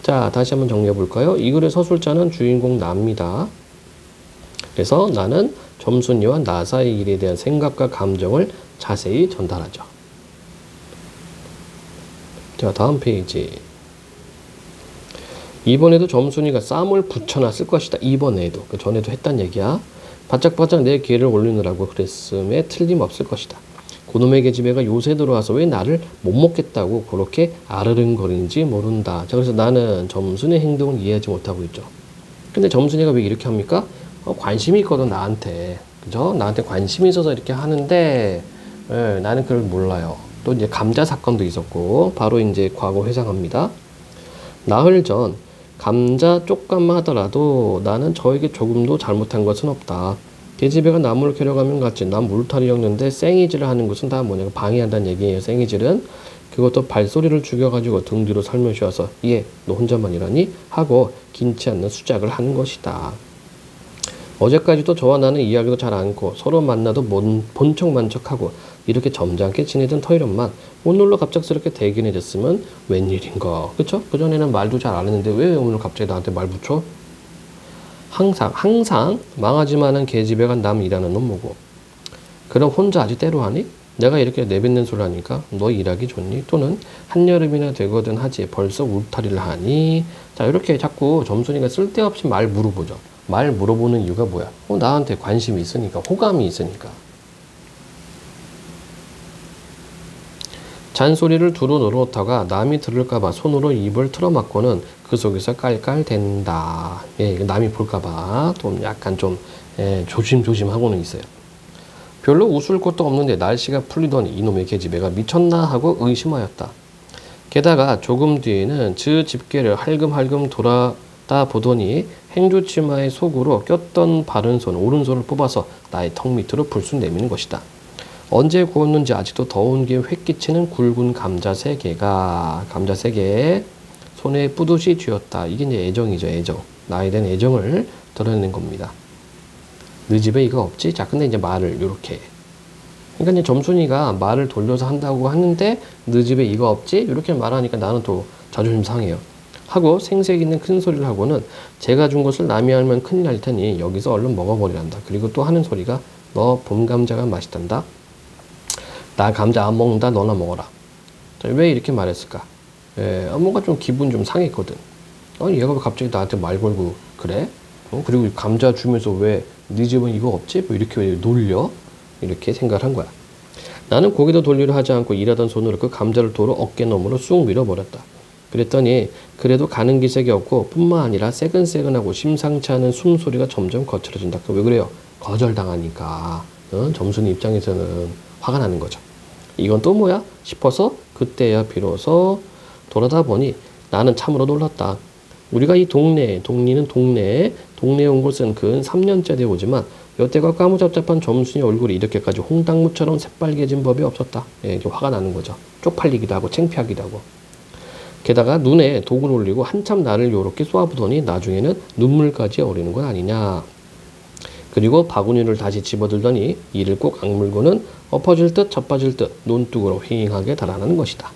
자, 다시 한번 정리해 볼까요? 이 글의 서술자는 주인공 나입니다. 그래서 나는 점순이와 나 사이의 일에 대한 생각과 감정을 자세히 전달하죠. 자, 다음 페이지. 이번에도 점순이가 쌈을 붙여놨을 것이다. 이번에도. 그 전에도 했단 얘기야. 바짝바짝 내 기회를 올리느라고 그랬음에 틀림없을 것이다. 그놈의 계집애가 요새 들어와서 왜 나를 못 먹겠다고 그렇게 아르릉거리는지 모른다. 자, 그래서 나는 점순의 행동을 이해하지 못하고 있죠. 근데 점순이가 왜 이렇게 합니까? 관심이 있거든, 나한테. 그죠? 나한테 관심이 있어서 이렇게 하는데, 나는 그걸 몰라요. 또 이제 감자 사건도 있었고, 바로 이제 과거 회상합니다. 나흘 전, 감자 쪽감만 하더라도 나는 저에게 조금도 잘못한 것은 없다. 계집애가 나무를 캐러 가면 갔지. 난 물타리 엮는데 생이질을 하는 것은 다 뭐냐고 방해한다는 얘기예요. 생이질은. 그것도 발소리를 죽여가지고 등 뒤로 살며시 와서 예, 너 혼자만 이러니? 하고 긴치 않는 수작을 하는 것이다. 어제까지도 저와 나는 이야기도 잘 않고 서로 만나도 본척만척하고 이렇게 점잖게 지내던 터이련만 오늘로 갑작스럽게 대견해졌으면 웬일인가. 그쵸? 그전에는 말도 잘 안 했는데 왜 오늘 갑자기 나한테 말 붙여? 항상 망하지 마는 계집애가 남 일하는 놈 뭐고. 그럼 혼자 아직 때로 하니? 내가 이렇게 내뱉는 소리를 하니까 너 일하기 좋니? 또는 한여름이나 되거든 하지 벌써 울타리를 하니? 자, 이렇게 자꾸 점순이가 쓸데없이 말 물어보죠. 말 물어보는 이유가 뭐야? 나한테 관심이 있으니까, 호감이 있으니까. 잔소리를 두루 놓다가 남이 들을까봐 손으로 입을 틀어막고는 그 속에서 깔깔댄다. 예, 남이 볼까봐 좀 약간 좀 조심조심 하고는 있어요. 별로 웃을 것도 없는데 날씨가 풀리더니 이놈의 계집애가 미쳤나 하고 의심하였다. 게다가 조금 뒤에는 즈 집게를 할금할금 돌아다 보더니 행주치마의 속으로 꼈던 바른손 오른손을 뽑아서 나의 턱 밑으로 불쑥 내미는 것이다. 언제 구웠는지 아직도 더운 게 획기치는 굵은 감자 3개가 감자 3개 손에 뿌듯이 쥐었다. 이게 이제 애정이죠. 애정. 나에 대한 애정을 드러내는 겁니다. 너 집에 이거 없지? 자, 근데 이제 말을 요렇게. 그러니까 이제 점순이가 말을 돌려서 한다고 하는데 너 집에 이거 없지? 이렇게 말하니까 나는 또 자존심 상해요. 하고 생색 있는 큰 소리를 하고는 제가 준 것을 남이 알면 큰일 날 테니 여기서 얼른 먹어버리란다. 그리고 또 하는 소리가 너 봄 감자가 맛있단다. 나 감자 안 먹는다. 너나 먹어라. 자, 왜 이렇게 말했을까? 뭔가 좀 기분 좀 상했거든. 얘가 왜 갑자기 나한테 말 걸고 그래? 그리고 감자 주면서 왜 네 집은 이거 없지? 뭐 이렇게 왜 놀려? 이렇게 생각을 한 거야. 나는 고개도 돌리려 하지 않고 일하던 손으로 그 감자를 도로 어깨너머로 쑥 밀어버렸다. 그랬더니 그래도 가는 기색이 없고 뿐만 아니라 새근새근하고 심상치 않은 숨소리가 점점 거칠어진다. 왜 그래요? 거절당하니까 점순이 입장에서는 화가 나는 거죠. 이건 또 뭐야? 싶어서 그때야 비로소 돌아다 보니 나는 참으로 놀랐다. 우리가 이 동리는 동네에 온 곳은 근 3년째 되어 오지만 여태가 까무잡잡한 점순이 얼굴이 이렇게까지 홍당무처럼 새빨개진 법이 없었다. 화가 나는 거죠. 쪽팔리기도 하고 창피하기도 하고. 게다가 눈에 독을 올리고 한참 나를 요렇게 쏘아보더니 나중에는 눈물까지 어리는 건 아니냐. 그리고 바구니를 다시 집어들더니 이를 꼭 악물고는 엎어질 듯 자빠질 듯 논뚝으로 휑하게 달아나는 것이다.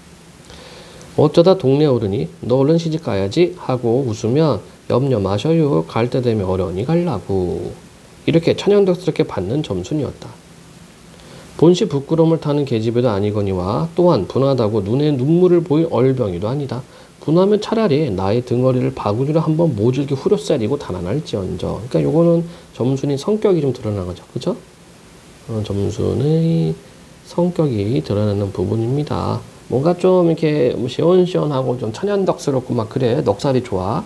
어쩌다 동네 어른이 너 얼른 시집 가야지 하고 웃으면 염려 마셔요. 갈 때 되면 어련히 갈라고. 이렇게 천연덕스럽게 받는 점순이었다. 본시 부끄러움을 타는 계집애도 아니거니와 또한 분하다고 눈에 눈물을 보일 얼병이도 아니다. 분하면 차라리 나의 등허리를 바구니로 한번 모질게 후려싸리고 달아날지언정. 그러니까 요거는 점순이 성격이 좀 드러나는 거죠. 그죠? 점순의 성격이 드러나는 부분입니다. 뭔가 좀 이렇게 시원시원하고 좀 천연덕스럽고 막 그래. 넉살이 좋아.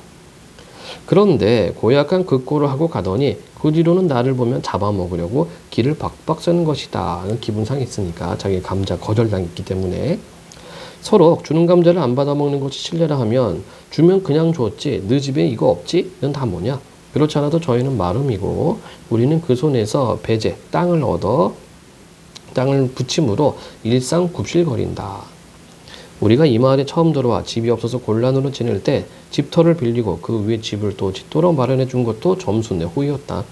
그런데 고약한 그 꼴을 하고 가더니 그 뒤로는 나를 보면 잡아먹으려고 길을 박박 쓰는 것이다. 기분 상했으니까 자기 감자 거절당했기 때문에. 서로 주는 감자를 안 받아먹는 것이 실례라 하면 주면 그냥 줬지 너 집에 이거 없지? 넌 다 뭐냐? 그렇지 않아도 저희는 마름이고 우리는 그 손에서 배제, 땅을 붙임으로 일상 굽실거린다. 우리가 이 마을에 처음 들어와 집이 없어서 곤란으로 지낼 때 집터를 빌리고 그 위에 집을 또 짓도록 마련해 준 것도 점순네 호의였다.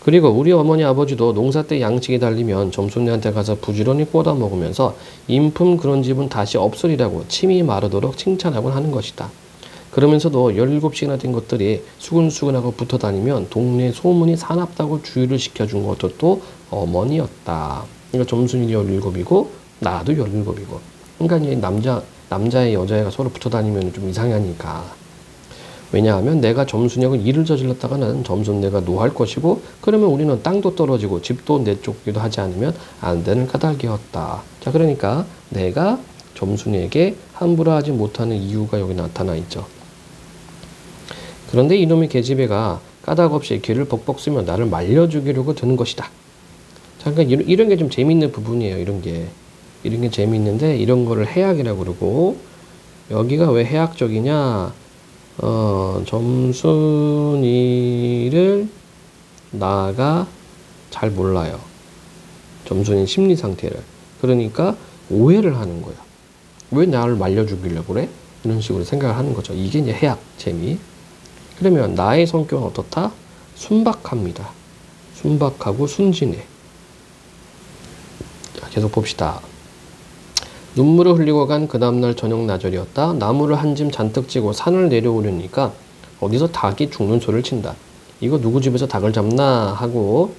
그리고 우리 어머니 아버지도 농사 때 양식이 달리면 점순네한테 가서 부지런히 꽂아 먹으면서 인품 그런 집은 다시 없으리라고 침이 마르도록 칭찬하곤 하는 것이다. 그러면서도 17씩이나 된 것들이 수근수근하고 붙어 다니면 동네 소문이 사납다고 주의를 시켜준 것도 또 어머니였다. 그러니까 점순이 17이고 나도 17이고. 그러니까 이 남자애 여자애가 서로 붙어 다니면 좀 이상하니까. 왜냐하면 내가 점순이하고 일을 저질렀다가는 점순내가 노할 것이고 그러면 우리는 땅도 떨어지고 집도 내쫓기도 하지 않으면 안 되는 까닭이었다. 자, 그러니까 내가 점순이에게 함부로 하지 못하는 이유가 여기 나타나 있죠. 그런데 이놈의 계집애가 까닭없이 길을 벅벅 쓰며 나를 말려주기려고 드는 것이다. 자, 그러니까 이런 게 좀 재밌는 부분이에요. 이런 게 재밌는데 이런 거를 해악이라고 그러고 여기가 왜 해악적이냐? 점순이를 나가 잘 몰라요. 점순이 심리 상태를. 그러니까 오해를 하는 거야. 왜 나를 말려주기려고 그래? 이런 식으로 생각을 하는 거죠. 이게 이제 해악, 재미. 그러면 나의 성격은 어떻다? 순박합니다. 순박하고 순진해. 자, 계속 봅시다. 눈물을 흘리고 간 그 다음날 저녁 나절이었다. 나무를 한 짐 잔뜩 찌고 산을 내려오려니까 어디서 닭이 죽는 소리를 친다. 이거 누구 집에서 닭을 잡나 하고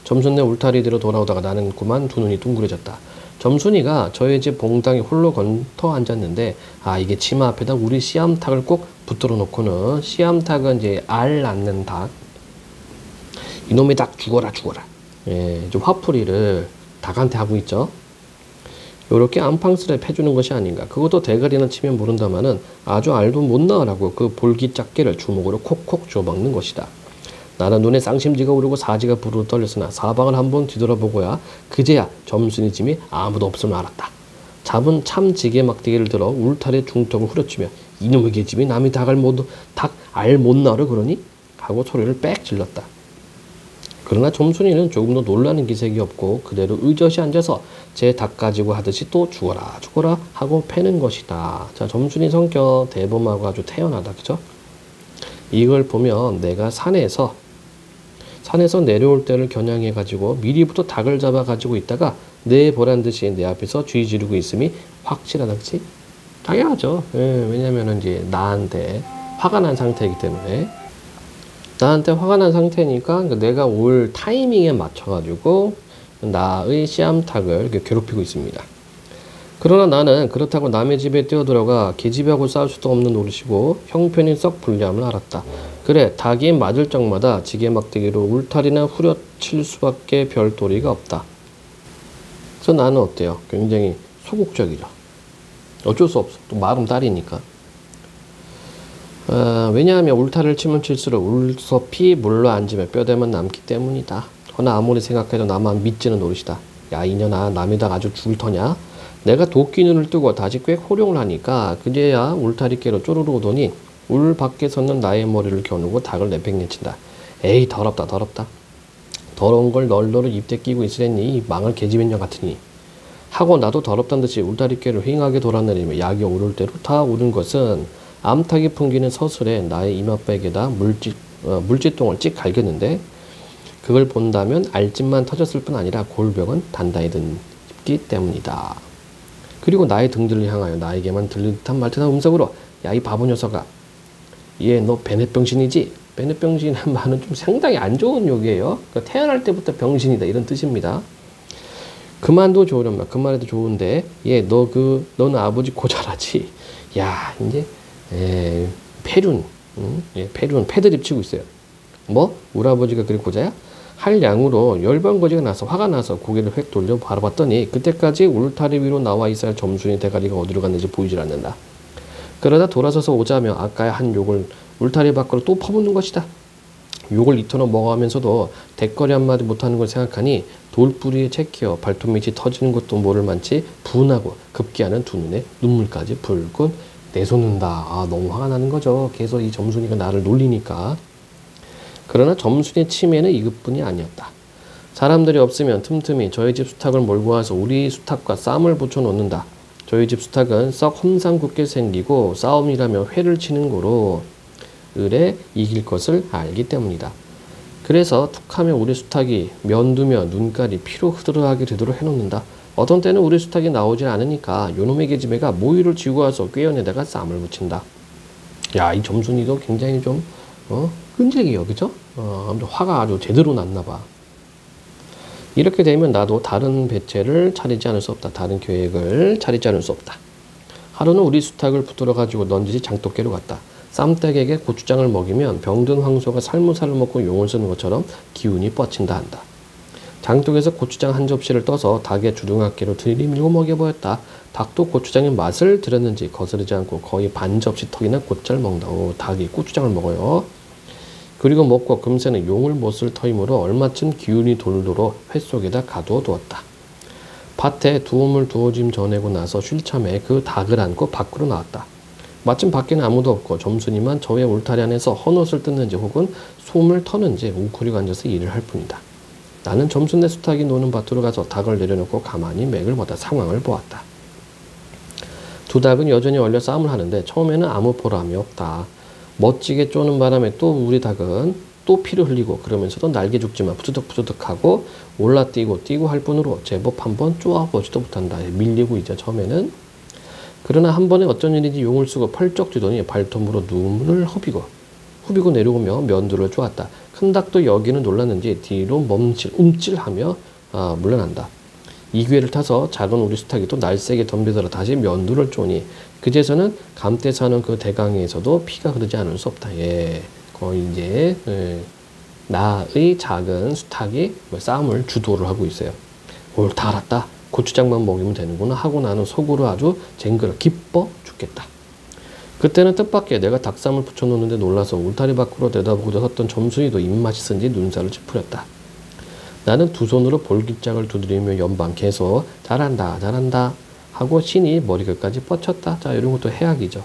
점순네 울타리대로 돌아오다가 나는 그만 두 눈이 둥그레졌다. 점순이가 저희 집 봉당에 홀로 건터 앉았는데 이게 치마 앞에다 우리 씨암탉을 꼭 붙들어 놓고는 씨암탉은 이제 알 낳는 닭. 이놈의 닭 죽어라. 예, 좀 화풀이를 닭한테 하고 있죠. 요렇게 안팡스레 패주는 것이 아닌가. 그것도 대가리나 치면 모른다마는 아주 알도 못 나으라고 그 볼기짝개를 주먹으로 콕콕 주워먹는 것이다. 나는 눈에 쌍심지가 오르고 사지가 부르르 떨렸으나 사방을 한번 뒤돌아보고야 그제야 점순이 짐이 아무도 없음을 알았다. 잡은 참지게 막대기를 들어 울타리 중턱을 후려치며 이놈의 계집이 남이 닭알 못 나으려 그러니? 하고 소리를 빽 질렀다. 그러나 점순이는 조금도 놀라는 기색이 없고 그대로 의젓이 앉아서 제 닭 가지고 하듯이 또 죽어라 하고 패는 것이다. 자, 점순이 성격 대범하고 아주 태연하다. 그죠? 이걸 보면 내가 산에서 내려올 때를 겨냥해 가지고 미리부터 닭을 잡아 가지고 있다가 내 보란 듯이 내 앞에서 쥐 지르고 있음이 확실하다. 그치? 당연하죠. 예, 왜냐면은 이제 나한테 화가 난 상태이기 때문에 나한테 화가 난 상태니까 내가 올 타이밍에 맞춰가지고 나의 씨암탉을 괴롭히고 있습니다. 그러나 나는 그렇다고 남의 집에 뛰어들어가 계집하고 싸울 수도 없는 노릇이고 형편이 썩 불리함을 알았다. 그래, 닭이 맞을 적마다 지게 막대기로 울타리나 후려칠 수밖에 별 도리가 없다. 그래서 나는 어때요? 굉장히 소극적이죠. 어쩔 수 없어. 또 마름 딸이니까. 왜냐하면 울타리를 치면 칠수록 울섭이 물러 앉으면 뼈대만 남기 때문이다. 허나 아무리 생각해도 나만 믿지는 노릇이다. 야, 이년아, 남의 닭 아주 죽을 터냐? 내가 도끼 눈을 뜨고 다시 꽤 호령을 하니까 그제야 울타리께로 쪼르르 오더니 울 밖에 섰는 나의 머리를 겨누고 닭을 내팽개친다. 에이, 더럽다. 더러운 걸 널널이 입대 끼고 있으랬니? 이 망할 계집애녀 같으니. 하고 나도 더럽단 듯이 울타리께를 휑하게 돌아내리며 약이 오를 대로 다 오른 것은 암탉이 풍기는 서슬에 나의 이마백에다 물지똥을 찍 갈겼는데 그걸 본다면 알집만 터졌을 뿐 아니라 골병은 단단히 든기 때문이다. 그리고 나의 등들을 향하여 나에게만 들릴 듯한 말투나 음성으로 야, 이 바보 녀석아, 얘 너 베넷병신이지? 베넷병신이라는 말은 좀 상당히 안 좋은 욕이에요. 그러니까 태어날 때부터 병신이다 이런 뜻입니다. 그만도 좋으련 말, 그 말해도 좋은데 얘 너는 아버지 고자라지? 야, 이제 패륜, 패륜 패드립 치고 있어요. 뭐? 우리 아버지가 그리 고자야? 할 양으로 열반거지가 나서 화가 나서 고개를 획 돌려 바라봤더니 그때까지 울타리 위로 나와 있어야 할 점순이 대가리가 어디로 갔는지 보이질 않는다. 그러다 돌아서서 오자며 아까의 한 욕을 울타리 밖으로 또 퍼붓는 것이다. 욕을 이토록 먹어가면서도 대거리 한마디 못하는 걸 생각하니 돌뿌리에 채끼어 발톱 밑이 터지는 것도 모를 만치 분하고 급기야는 두 눈에 눈물까지 불끈 내솟는다. 너무 화가 나는 거죠. 계속 이 점순이가 나를 놀리니까. 그러나 점순이의 치매는 이것뿐이 아니었다. 사람들이 없으면 틈틈이 저희 집 수탉을 몰고 와서 우리 수탉과 싸움을 붙여 놓는다. 저희 집 수탉은 썩 험상궂게 생기고 싸움이라며 회를 치는 거로 을에 이길 것을 알기 때문이다. 그래서 툭하면 우리 수탉이 면두며 눈깔이 피로 흐드러하게 되도록 해놓는다. 어떤 때는 우리 수탉이 나오질 않으니까 요놈의 계집애가 모이를 쥐고 와서 꾀어내다가 쌈을 붙인다. 야, 이 점순이도 굉장히 좀 끈질기요, 그죠? 아무튼 화가 아주 제대로 났나봐. 이렇게 되면 나도 다른 배채를 차리지 않을 수 없다. 다른 계획을 차리지 않을 수 없다. 하루는 우리 수탉을 붙들어 가지고 넌지시 장독계로 갔다. 쌈닭에게 고추장을 먹이면 병든 황소가 살무살을 먹고 용을 쓰는 것처럼 기운이 뻗친다 한다. 장독에서 고추장 한 접시를 떠서 닭의 주둥아깨로 들이밀고 먹여보였다. 닭도 고추장의 맛을 들였는지 거스르지 않고 거의 반 접시 턱이나 곧잘 먹는다. 닭이 고추장을 먹어요. 그리고 먹고 금세는 용을 못 쓸 터이므로 얼마쯤 기운이 돌도록 회 속에다 가두어 두었다. 밭에 두음을 두어짐 전해고 나서 쉴 참에 그 닭을 안고 밖으로 나왔다. 마침 밖에는 아무도 없고 점순이만 저의 울타리 안에서 헌옷을 뜯는지 혹은 솜을 터는지 웅크리고 앉아서 일을 할 뿐이다. 나는 점순네 수탉이 노는 밭으로 가서 닭을 내려놓고 가만히 맥을 보다 상황을 보았다. 두 닭은 여전히 얼려 싸움을 하는데 처음에는 아무 보람이 없다. 멋지게 쪼는 바람에 또 우리 닭은 또 피를 흘리고 그러면서도 날개 죽지만 푸드득푸드득하고 올라뛰고 할 뿐으로 제법 한번 쪼아보지도 못한다. 밀리고 있죠, 처음에는. 그러나 한 번에 어쩐 일인지 용을 쓰고 펄쩍 뛰더니 발톱으로 눈을 허비고 후비고 내려오며 면도를 쪼았다. 큰 닭도 여기는 놀랐는지 뒤로 움찔하며 물러난다. 이 기회를 타서 작은 우리 수탉이 또 날쌔게 덤비더라 다시 면도를 쪼니 그제서는 감태 사는 그 대강에서도 피가 흐르지 않을 수 없다. 예, 거의 이제 나의 작은 수탉이 싸움을 주도를 하고 있어요. 다 알았다. 고추장만 먹이면 되는구나 하고 나는 속으로 아주 쟁그러 기뻐 죽겠다. 그때는 뜻밖의 내가 닭쌈을 붙여놓는데 놀라서 울타리 밖으로 내다보고자 섰던 점순이도 입맛이 쓴지 눈살을 찌푸렸다. 나는 두 손으로 볼깃장을 두드리며 연방 계속 잘한다 잘한다 하고 신이 머리끝까지 뻗쳤다. 자, 이런 것도 해악이죠.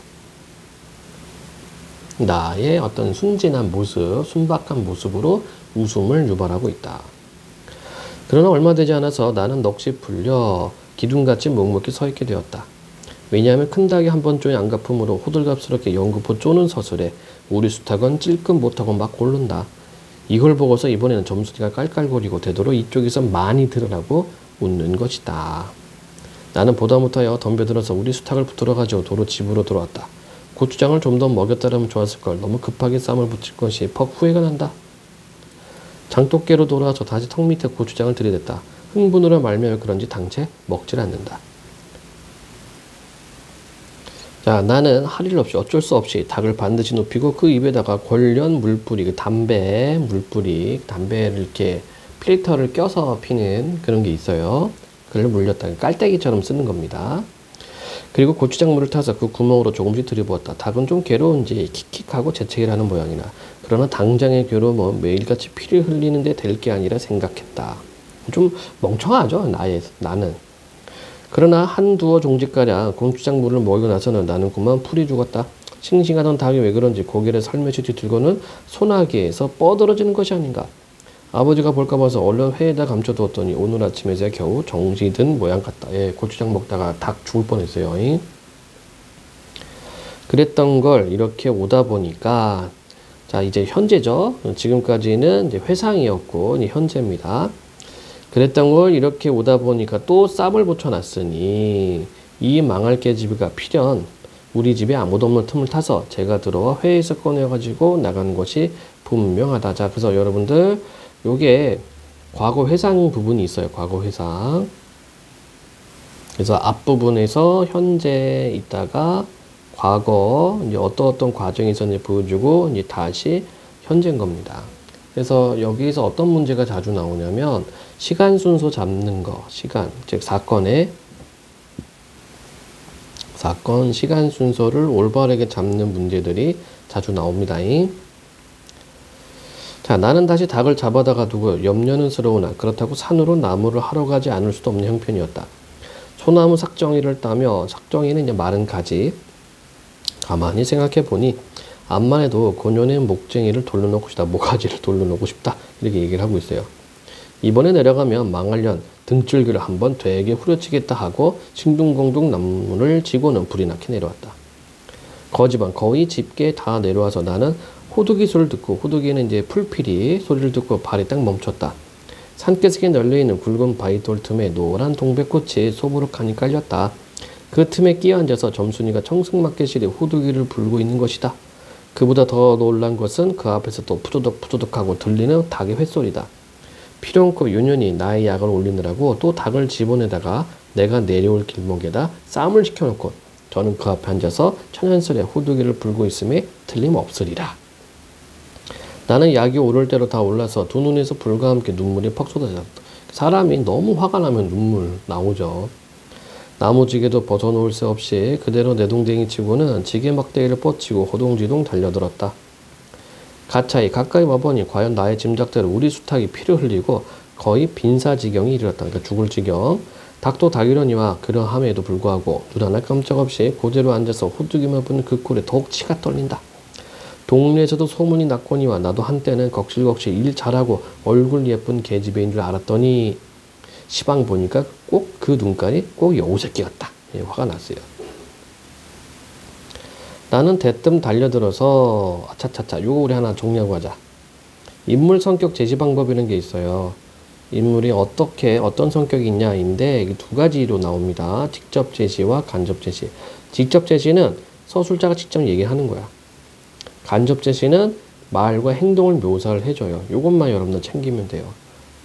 나의 어떤 순진한 모습, 순박한 모습으로 웃음을 유발하고 있다. 그러나 얼마 되지 않아서 나는 넋이 풀려 기둥같이 묵묵히 서 있게 되었다. 왜냐하면 큰 닭이 한 번 쪼인 안갚음으로 호들갑스럽게 연구포 쪼는 서슬에 우리 수탉은 찔끔 못하고 막 고른다. 이걸 보고서 이번에는 점순이가 깔깔거리고 되도록 이쪽에서 많이 들으라고 웃는 것이다. 나는 보다 못하여 덤벼들어서 우리 수탉을 붙들어 가지고 도로 집으로 돌아왔다. 고추장을 좀 더 먹였다라면 좋았을걸. 너무 급하게 쌈을 붙일 것이 퍽 후회가 난다. 장독깨로 돌아와서 다시 턱 밑에 고추장을 들이댔다. 흥분으로 말미암아 그런지 당체 먹질 않는다. 자, 나는 할 일 없이 어쩔 수 없이 닭을 반드시 눕히고 그 입에다가 관련 물뿌리, 그 담배 물뿌리, 담배를 이렇게 필터를 껴서 피는 그런 게 있어요. 그걸 물렸다. 깔때기처럼 쓰는 겁니다. 그리고 고추장물을 타서 그 구멍으로 조금씩 들이부었다. 닭은 좀 괴로운지 킥킥하고 재채기를 하는 모양이나 그러나 당장의 괴로움은 매일같이 피를 흘리는데 될 게 아니라 생각했다. 좀 멍청하죠, 나는. 그러나 한두어 종지가량 고추장물을 먹이고 나서는 나는 그만 풀이 죽었다. 싱싱하던 닭이 왜 그런지 고개를 살며시 뒤틀고는 소나기에서 뻗어지는 것이 아닌가. 아버지가 볼까 봐서 얼른 회에다 감춰두었더니 오늘 아침에서야 겨우 정신이 든 모양 같다. 예, 고추장 먹다가 닭 죽을 뻔했어요. 그랬던 걸 이렇게 오다 보니까 자, 이제 현재죠. 지금까지는 이제 회상이었고 이제 현재입니다. 그랬던 걸 이렇게 오다 보니까 또 쌈을 붙여놨으니 이 망할 깨집이가 필연 우리 집에 아무도 없는 틈을 타서 제가 들어와 회에서 꺼내가지고 나간 것이 분명하다. 자, 그래서 여러분들 요게 과거 회상 부분이 있어요. 과거 회상. 그래서 앞부분에서 현재 있다가 과거 이제 어떤 과정이 있었는지 보여주고 이제 다시 현재인 겁니다. 그래서 여기서 어떤 문제가 자주 나오냐면 시간 순서 잡는 거, 시간, 즉 사건 시간 순서를 올바르게 잡는 문제들이 자주 나옵니다. 자, 나는 다시 닭을 잡아다가 두고 염려는스러우나 그렇다고 산으로 나무를 하러 가지 않을 수도 없는 형편이었다. 소나무 삭정이를 따며 삭정이는 이제 마른 가지. 가만히 생각해 보니 암만 해도 고년의 목쟁이를 돌려놓고 싶다. 모가지를 돌려놓고 싶다. 이렇게 얘기를 하고 있어요. 이번에 내려가면 망할련 등줄기를 한번 되게 후려치겠다 하고 싱둥공둥 나무를 지고는 불이 나게 내려왔다. 거지만 거의 짙게 다 내려와서 나는 호두기 소리를 듣고 호두기는 이제 풀피리 소리를 듣고 발이 딱 멈췄다. 산기슭에 널려있는 굵은 바위돌 틈에 노란 동백꽃이 소부룩하니 깔렸다. 그 틈에 끼어앉아서 점순이가 청승맞게실에 호두기를 불고 있는 것이다. 그보다 더 놀란 것은 그 앞에서 또 푸드덕 하고 들리는 닭의 횟소리다. 필요없고 유년히 나의 약을 올리느라고 또 닭을 집어내다가 내가 내려올 길목에다 쌈을 시켜놓고 저는 그 앞에 앉아서 천연스레 호두기를 불고 있음에 틀림없으리라. 나는 약이 오를 대로 다 올라서 두 눈에서 불과 함께 눈물이 퍽 쏟아졌다. 사람이 너무 화가 나면 눈물 나오죠. 나무지게도 벗어놓을 새 없이 그대로 내동댕이 치고는 지게 막대기를 뻗치고 호동지동 달려들었다. 가까이 와보니 과연 나의 짐작대로 우리 수탉이 피를 흘리고 거의 빈사지경이 이르렀다. 그러니까 죽을 지경. 닭도 닭이려니와 그러함에도 불구하고 눈 하나 깜짝없이 그대로 앉아서 호두기만 부는 그 꼴에 더욱 치가 떨린다. 동네에서도 소문이 났거니와 나도 한때는 걱실걱실 일 잘하고 얼굴 예쁜 계집애인 줄 알았더니 시방 보니까 꼭 그 눈깔이 꼭 여우새끼 같다. 예, 화가 났어요. 나는 대뜸 달려들어서 아차차차 요거 우리 하나 정리하고 가자. 인물 성격 제시 방법이라는 게 있어요. 인물이 어떤 성격이 있냐인데 이게 두 가지로 나옵니다. 직접 제시와 간접 제시. 직접 제시는 서술자가 직접 얘기하는 거야. 간접 제시는 말과 행동을 묘사를 해줘요. 이것만 여러분들 챙기면 돼요.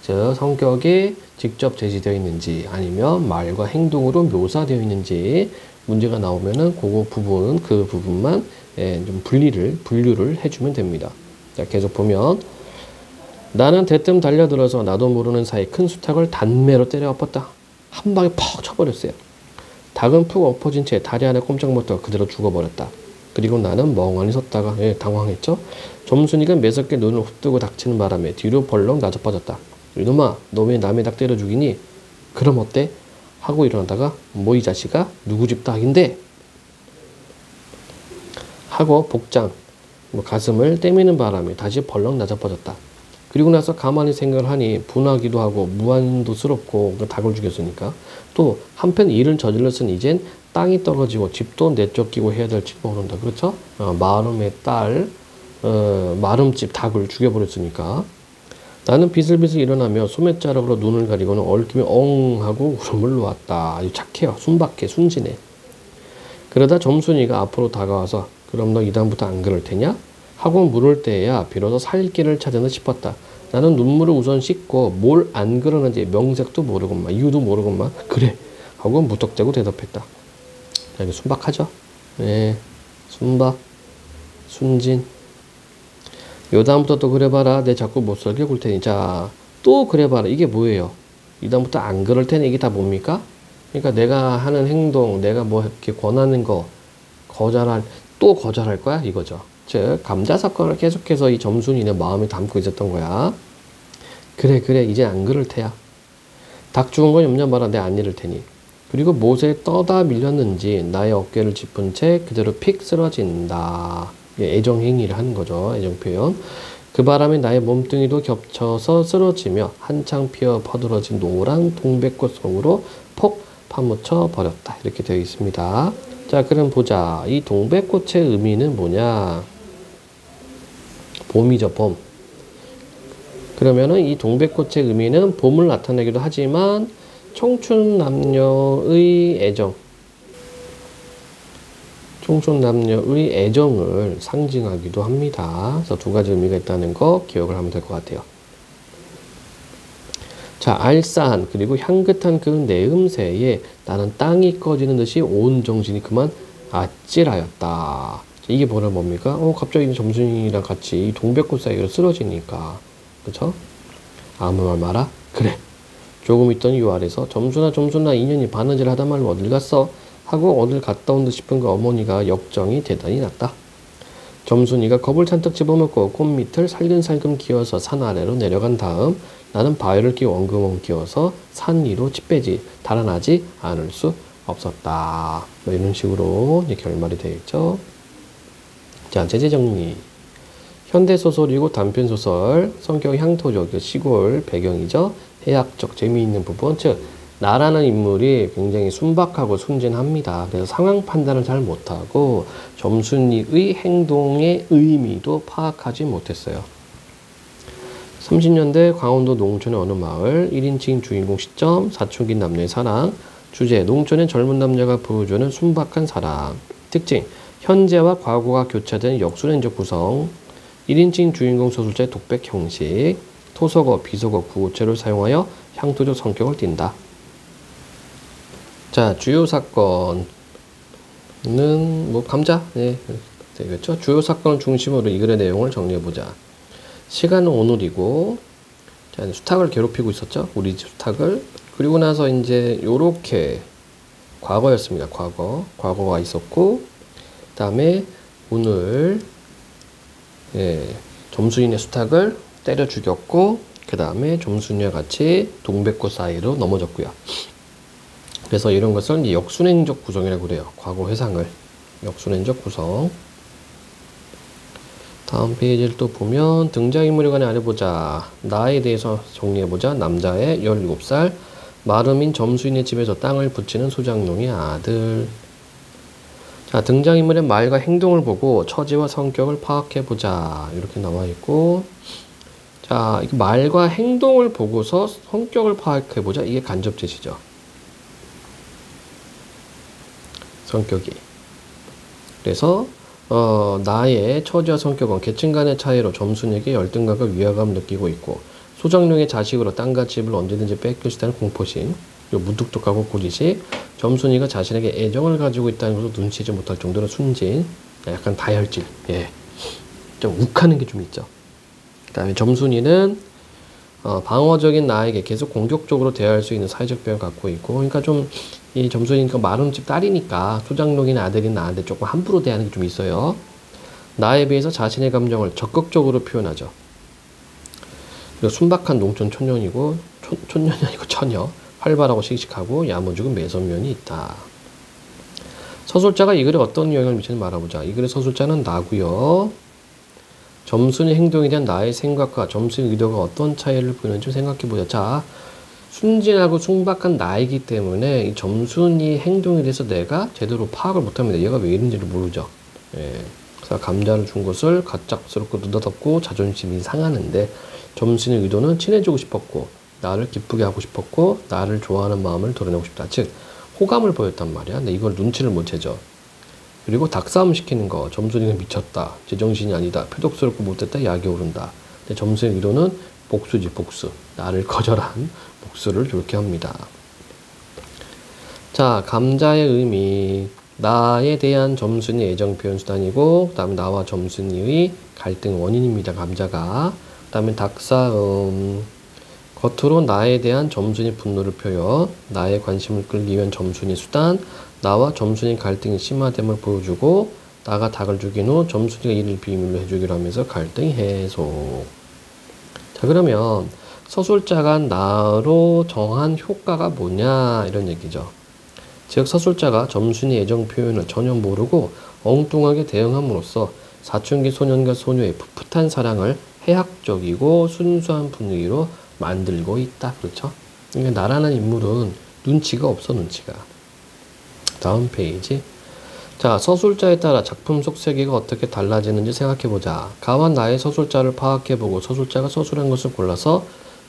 즉 성격이 직접 제시되어 있는지 아니면 말과 행동으로 묘사되어 있는지 문제가 나오면은 그 부분만 좀 분류를 해주면 됩니다. 자, 계속 보면 나는 대뜸 달려들어서 나도 모르는 사이 큰 수탉을 단매로 때려 엎었다. 한 방에 퍽 쳐버렸어요. 닭은 푹 엎어진 채 다리 안에 꼼짝 못하고 그대로 죽어버렸다. 그리고 나는 멍하니 섰다가 당황했죠. 점순이가 매섭게 눈을 흡뜨고 닥치는 바람에 뒤로 벌렁 나자빠졌다. 이놈아, 너 왜 남의 닭 때려 죽이니? 그럼 어때? 하고 일어나다가 뭐 이 자식아? 누구 집 닭인데? 하고 복장, 가슴을 떼미는 바람에 다시 벌렁 나자빠졌다. 그리고 나서 가만히 생각을 하니 분하기도 하고 무한도스럽고 닭을 죽였으니까 또 한편 일을 저질렀으니 이젠 땅이 떨어지고 집도 내쫓기고 해야 될지 모른다. 그렇죠? 마름의 딸, 마름집 닭을 죽여버렸으니까 나는 비슬비슬 일어나며 소매자락으로 눈을 가리고는 얽히며 엉 하고 울음을 놓았다. 아주 착해요. 순박해. 순진해. 그러다 점순이가 앞으로 다가와서 그럼 너 이다음부터 안 그럴 테냐? 하고 물을 때에야 비로소 살 길을 찾았나 싶었다. 나는 눈물을 우선 씻고 뭘 안 그러는지 명색도 모르건만 이유도 모르건만 그래 하고 무턱대고 대답했다. 자, 이게 순박하죠? 네, 순박, 순진. 요 다음부터 또 그래봐라. 내 자꾸 못살게 굴 테니. 자, 또 그래봐라. 이게 뭐예요? 이 다음부터 안 그럴 테니 이게 다 뭡니까? 그러니까 내가 하는 행동, 내가 뭐 이렇게 권하는 거 또 거절할 거야 이거죠. 즉 감자 사건을 계속해서 이 점순이는 마음에 담고 있었던 거야. 그래 이제 안 그럴 테야. 닭 죽은 건 염려 마라. 내 안 잃을 테니. 그리고 못에 떠다 밀렸는지 나의 어깨를 짚은 채 그대로 픽 쓰러진다. 애정 행위를 하는 거죠. 애정 표현. 그 바람에 나의 몸뚱이도 겹쳐서 쓰러지며 한창 피어 퍼들어진 노란 동백꽃 속으로 폭 파묻혀 버렸다. 이렇게 되어 있습니다. 자, 그럼 보자. 이 동백꽃의 의미는 뭐냐? 봄이죠, 봄. 그러면은 이 동백꽃의 의미는 봄을 나타내기도 하지만 청춘 남녀의 애정을 상징하기도 합니다. 그래서 두 가지 의미가 있다는 거 기억을 하면 될 것 같아요. 자, 알싸한 그리고 향긋한 그 내음새에 나는 땅이 꺼지는 듯이 온 정신이 그만 아찔하였다. 이게 뭡니까? 갑자기 점순이랑 같이 동백꽃 사이로 쓰러지니까. 그쵸? 아무 말 마라? 그래. 조금 있더니 요 아래서 점순아 인연이 바느질 하다 말고 어딜 갔어? 하고 어딜 갔다 온 듯 싶은 그 어머니가 역정이 대단히 났다. 점순이가 겁을 잔뜩 집어먹고 꽃밑을 살금살금 기어서 산 아래로 내려간 다음 나는 바위를 끼워 엉금엉금 끼워서 산 위로 찌빼지 달아나지 않을 수 없었다. 뭐 이런 식으로 이제 결말이 되겠죠. 자, 제재 정리. 현대소설이고 단편소설, 성격 향토적, 시골 배경이죠. 해학적, 재미있는 부분. 즉, 나라는 인물이 굉장히 순박하고 순진합니다. 그래서 상황 판단을 잘 못하고 점순이의 행동의 의미도 파악하지 못했어요. 30년대 강원도 농촌의 어느 마을, 1인칭 주인공 시점, 사춘기 남녀의 사랑. 주제, 농촌의 젊은 남녀가 보여주는 순박한 사랑. 특징, 현재와 과거가 교차된 역순행적 구성. 1인칭 주인공 소설자의 독백 형식. 토속어, 비속어, 구어체를 사용하여 향토적 성격을 띈다. 자, 주요 사건은 감자? 네, 되겠죠. 주요 사건을 중심으로 이 글의 내용을 정리해보자. 시간은 오늘이고, 자, 수탉을 괴롭히고 있었죠. 우리 집 수탉을. 그리고 나서 이제 요렇게 과거였습니다. 과거가 있었고, 그 다음에 오늘 점순이네 수탉을 때려 죽였고, 그 다음에 점순이와 같이 동백꽃 사이로 넘어졌고요. 그래서 이런 것을 이제 역순행적 구성이라고 그래요. 과거 회상을. 역순행적 구성. 다음 페이지를 또 보면 등장인물에 관해 알아보자. 나에 대해서 정리해보자. 남자의 17살 마름인 점수인의 집에서 땅을 붙이는 소장농의 아들. 자, 등장인물의 말과 행동을 보고 처지와 성격을 파악해보자. 이렇게 나와있고, 자, 말과 행동을 보고서 성격을 파악해보자. 이게 간접제시죠. 성격이. 그래서 나의 처지와 성격은 계층 간의 차이로 점순에게 열등감과 위화감을 느끼고 있고 소장룡의 자식으로 땅과 집을 언제든지 뺏길 수 있다는 공포심, 무뚝뚝하고 고지식, 점순이가 자신에게 애정을 가지고 있다는 것을 눈치채지 못할 정도로 순진, 약간 다혈질, 좀 욱하는 게 좀 있죠. 그 다음에 점순이는 방어적인 나에게 계속 공격적으로 대할 수 있는 사회적 병을 갖고 있고, 그러니까 좀 이 점순이니까 마름집 딸이니까 소장룡이나 아들이 나한테 조금 함부로 대하는 게 좀 있어요. 나에 비해서 자신의 감정을 적극적으로 표현하죠. 그리고 순박한 농촌 촌년이고 촌년이 아니고 처녀, 활발하고 씩씩하고 야무지고 매섭면이 있다. 서술자가 이 글에 어떤 영향을 미치는지 말해보자. 이 글의 서술자는 나고요. 점순의 행동에 대한 나의 생각과 점순의 의도가 어떤 차이를 보이는지 생각해보자. 자, 순진하고 순박한 나이기 때문에 이 점순이 행동에 대해서 내가 제대로 파악을 못합니다. 얘가 왜 이런지를 모르죠. 그래서 감자를 준 것을 갑작스럽고 느닷없고 자존심이 상하는데 점순의 의도는 친해지고 싶었고 나를 기쁘게 하고 싶었고 나를 좋아하는 마음을 드러내고 싶다. 즉 호감을 보였단 말이야. 근데 이걸 눈치를 못 채죠. 그리고 닭싸움 시키는 거. 점순이가 미쳤다. 제정신이 아니다. 표독스럽고 못됐다. 약이 오른다. 근데 점순의 의도는 복수지, 복수. 나를 거절한 복수를 좋게 합니다. 자, 감자의 의미. 나에 대한 점순이의 애정 표현 수단이고, 그 다음에 나와 점순이의 갈등 원인입니다. 감자가. 그 다음에 닭싸움. 겉으로 나에 대한 점순이 분노를 표현, 나의 관심을 끌기 위한 점순이 수단, 나와 점순이 갈등이 심화됨을 보여주고, 나가 닭을 죽인 후 점순이가 이를 비밀로 해주기로 하면서 갈등 해소. 자, 그러면 서술자가 나로 정한 효과가 뭐냐 이런 얘기죠. 즉 서술자가 점순이 애정 표현을 전혀 모르고 엉뚱하게 대응함으로써 사춘기 소년과 소녀의 풋풋한 사랑을 해학적이고 순수한 분위기로 만들고 있다. 그렇죠? 그러니까 나라는 인물은 눈치가 없어, 눈치가. 다음 페이지. 자, 서술자에 따라 작품 속 세계가 어떻게 달라지는지 생각해보자. 가와 나의 서술자를 파악해보고 서술자가 서술한 것을 골라서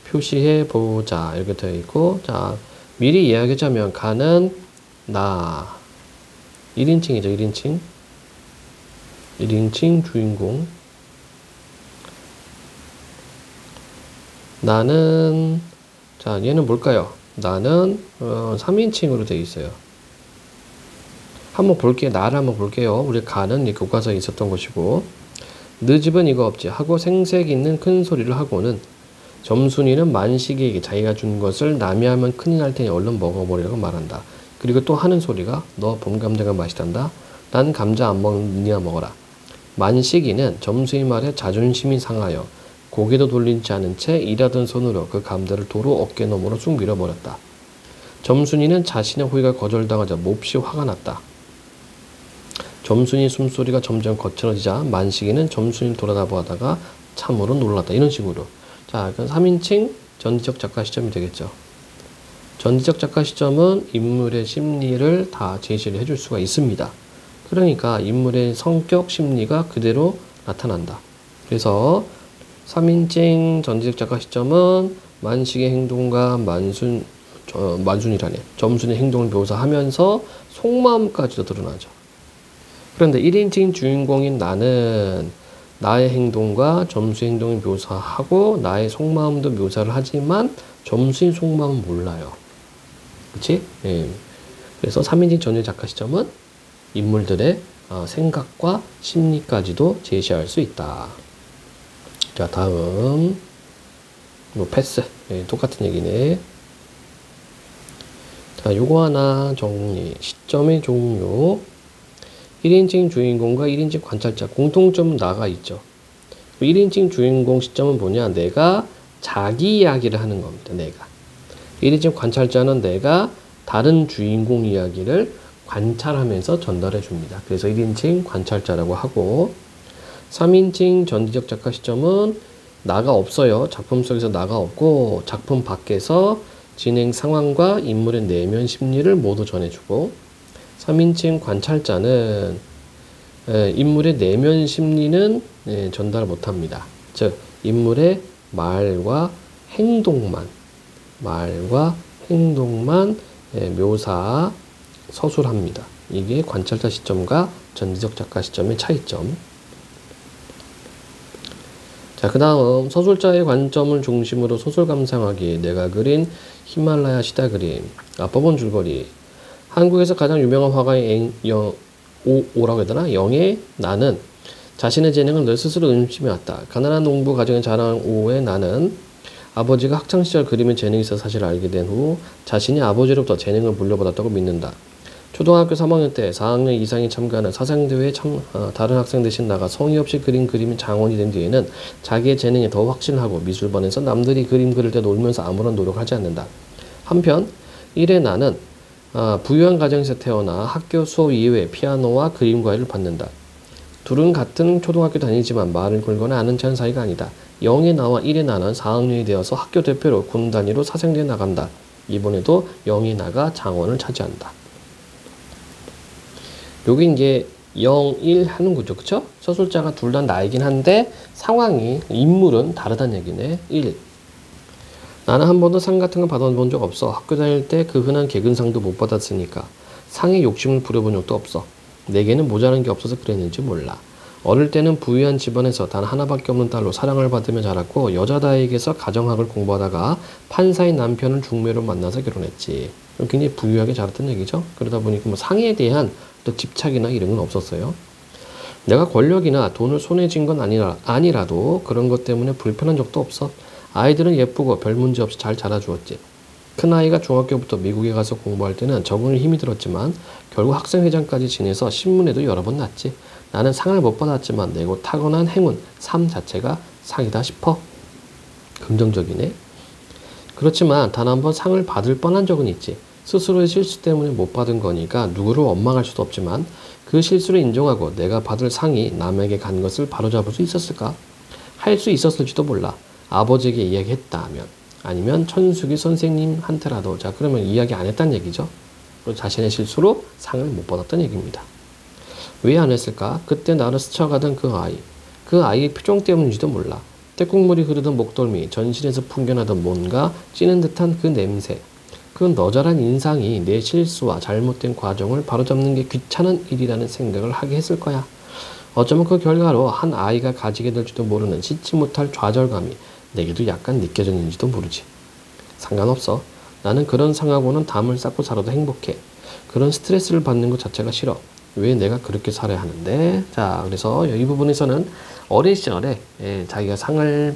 표시해보자. 이렇게 되어 있고, 자, 미리 이야기하자면 가는 나 1인칭이죠. 1인칭 1인칭 주인공. 나는, 자, 얘는 뭘까요? 나는 3인칭으로 되어 있어요. 한번 볼게요. 나를 한번 볼게요. 우리 가는 이 교과서에 있었던 것이고, 너 집은 이거 없지 하고 생색 있는 큰 소리를 하고는 점순이는 만식이에게 자기가 준 것을 남이 하면 큰일 날 테니 얼른 먹어버리라고 말한다. 그리고 또 하는 소리가 너 봄감자가 맛있단다. 난 감자 안 먹느냐 먹어라. 만식이는 점순이 말에 자존심이 상하여 고개도 돌리지 않은 채 일하던 손으로 그 감자를 도로 어깨 너머로 쑥 밀어버렸다. 점순이는 자신의 호의가 거절당하자 몹시 화가 났다. 점순이 숨소리가 점점 거칠어지자 만식이는 점순이를 돌아다보다가 참으로 놀랐다. 이런 식으로. 자, 그럼 3인칭 전지적 작가 시점이 되겠죠. 전지적 작가 시점은 인물의 심리를 다 제시를 해줄 수가 있습니다. 그러니까 인물의 성격, 심리가 그대로 나타난다. 그래서 3인칭 전지적 작가 시점은 만식의 행동과 만순이라네. 점순의 행동을 묘사하면서 속마음까지도 드러나죠. 그런데 1인칭 주인공인 나는 나의 행동과 점수의 행동을 묘사하고 나의 속마음도 묘사를 하지만 점수의 속마음은 몰라요. 그치? 예. 그래서 3인칭 전지적 작가 시점은 인물들의 생각과 심리까지도 제시할 수 있다. 자, 다음 패스. 네, 똑같은 얘기네. 자, 요거 하나 정리. 시점의 종류. 1인칭 주인공과 1인칭 관찰자. 공통점은 나가 있죠. 1인칭 주인공 시점은 뭐냐? 내가 자기 이야기를 하는 겁니다. 내가. 1인칭 관찰자는 내가 다른 주인공 이야기를 관찰하면서 전달해 줍니다. 그래서 1인칭 관찰자라고 하고, 3인칭 전지적 작가 시점은 나가 없어요. 작품 속에서 나가 없고 작품 밖에서 진행 상황과 인물의 내면 심리를 모두 전해주고, 3인칭 관찰자는 인물의 내면 심리는 전달 못합니다. 즉 인물의 말과 행동만 묘사하고 서술합니다. 이게 관찰자 시점과 전지적 작가 시점의 차이점. 자, 그 다음 서술자의 관점을 중심으로 소설 감상하기. 내가 그린 히말라야 시다 그림. 앞부분 줄거리. 한국에서 가장 유명한 화가인 오라고 해야 되나? 영의 나는 자신의 재능을 늘 스스로 의심해왔다. 가난한 농부 가정에 자란 오의 나는 아버지가 학창시절 그림에 재능이 있어 사실을 알게 된 후 자신이 아버지로부터 재능을 물려받았다고 믿는다. 초등학교 3학년 때 4학년 이상이 참가하는 사생대회에 다른 학생 대신 나가 성의 없이 그린 그림이 장원이 된 뒤에는 자기의 재능에 더 확신을 하고 미술반에서 남들이 그림 그릴 때 놀면서 아무런 노력을 하지 않는다. 한편 일의 나는 부유한 가정에서 태어나 학교 수업 이외에 피아노와 그림 과외를 받는다. 둘은 같은 초등학교 다니지만 말을 걸거나 아는 척한 사이가 아니다. 영의 나와 일의 나는 4학년이 되어서 학교 대표로 군 단위로 사생대에 나간다. 이번에도 영의 나가 장원을 차지한다. 여기 이제 0, 1 하는 거죠. 그쵸? 서술자가 둘 다 나이긴 한데 상황이, 인물은 다르다는 얘기네. 1. 나는 한 번도 상 같은 거 받아본 적 없어. 학교 다닐 때 그 흔한 개근상도 못 받았으니까. 상에 욕심을 부려본 적도 없어. 내게는 모자란 게 없어서 그랬는지 몰라. 어릴 때는 부유한 집안에서 단 하나밖에 없는 딸로 사랑을 받으며 자랐고 여자다에게서 가정학을 공부하다가 판사인 남편을 중매로 만나서 결혼했지. 굉장히 부유하게 자랐던 얘기죠. 그러다 보니까 뭐 상에 대한 또 집착이나 이런 건 없었어요. 내가 권력이나 돈을 손에 쥔 건 아니라도 그런 것 때문에 불편한 적도 없어. 아이들은 예쁘고 별 문제 없이 잘 자라주었지. 큰아이가 중학교부터 미국에 가서 공부할 때는 적응에 힘이 들었지만 결국 학생회장까지 지내서 신문에도 여러 번 났지. 나는 상을 못 받았지만 내고 타고난 행운, 삶 자체가 상이다 싶어. 긍정적이네. 그렇지만 단 한 번 상을 받을 뻔한 적은 있지. 스스로의 실수 때문에 못 받은 거니까 누구를 원망할 수도 없지만 그 실수를 인정하고 내가 받을 상이 남에게 간 것을 바로잡을 수 있었을까? 할 수 있었을지도 몰라. 아버지에게 이야기했다 면 아니면 천숙이 선생님한테라도. 자, 그러면 이야기 안 했단 얘기죠. 그리고 자신의 실수로 상을 못 받았던 얘기입니다. 왜 안 했을까? 그때 나를 스쳐가던 그 아이. 그 아이의 표정 때문인지도 몰라. 때국물이 흐르던 목덜미, 전신에서 풍겨나던 뭔가 찌는 듯한 그 냄새. 그 너절한 인상이 내 실수와 잘못된 과정을 바로잡는 게 귀찮은 일이라는 생각을 하게 했을 거야. 어쩌면 그 결과로 한 아이가 가지게 될지도 모르는 씻지 못할 좌절감이 내게도 약간 느껴졌는지도 모르지. 상관없어. 나는 그런 상하고는 담을 쌓고 살아도 행복해. 그런 스트레스를 받는 것 자체가 싫어. 왜 내가 그렇게 살아야 하는데? 자, 그래서 이 부분에서는 어린 시절에 자기가 상을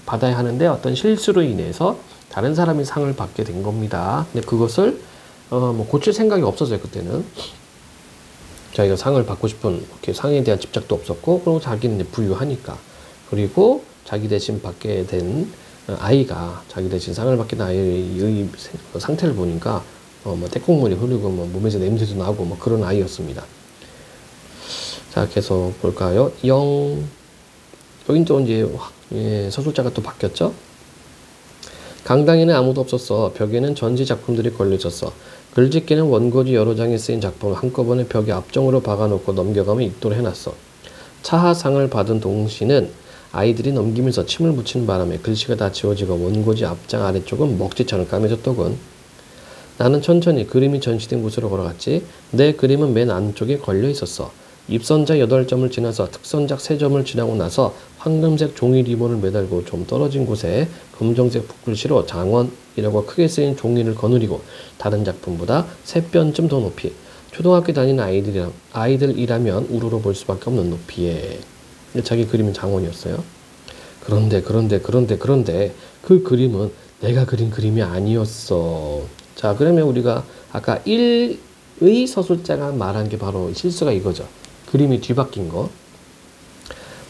받아야 하는데 어떤 실수로 인해서 다른 사람이 상을 받게 된 겁니다. 근데 그것을 뭐 고칠 생각이 없었어요. 그때는 자기가 상을 받고 싶은 이렇게 상에 대한 집착도 없었고, 그리고 자기는 이제 부유하니까, 그리고 자기 대신 받게 된 아이가 자기 대신 상을 받게 된 아이의 상태를 보니까 뭐 때국물이 흐르고 뭐 몸에서 냄새도 나고 뭐 그런 아이였습니다. 자, 계속 볼까요? 여긴 또 이제 서술자가 또 바뀌었죠? 강당에는 아무도 없었어. 벽에는 전시 작품들이 걸려 있었어. 글짓기는 원고지 여러 장에 쓰인 작품을 한꺼번에 벽에 앞정으로 박아놓고 넘겨가며 입도를 해놨어. 차하상을 받은 동시는 아이들이 넘기면서 침을 묻히는 바람에 글씨가 다 지워지고 원고지 앞장 아래쪽은 먹지처럼 까매졌더군. 나는 천천히 그림이 전시된 곳으로 걸어갔지. 내 그림은 맨 안쪽에 걸려 있었어. 입선자 8점을 지나서 특선작 3점을 지나고 나서 황금색 종이 리본을 매달고 좀 떨어진 곳에 검정색 붓글씨로 장원이라고 크게 쓰인 종이를 거느리고 다른 작품보다 3뼘쯤 더 높이, 초등학교 다니는 아이들이라면 우러러 볼 수밖에 없는 높이에. 자기 그림은 장원이었어요. 그런데 그 그림은 내가 그린 그림이 아니었어. 자, 그러면 우리가 아까 1의 서술자가 말한 게 바로 실수가 이거죠. 그림이 뒤바뀐 거.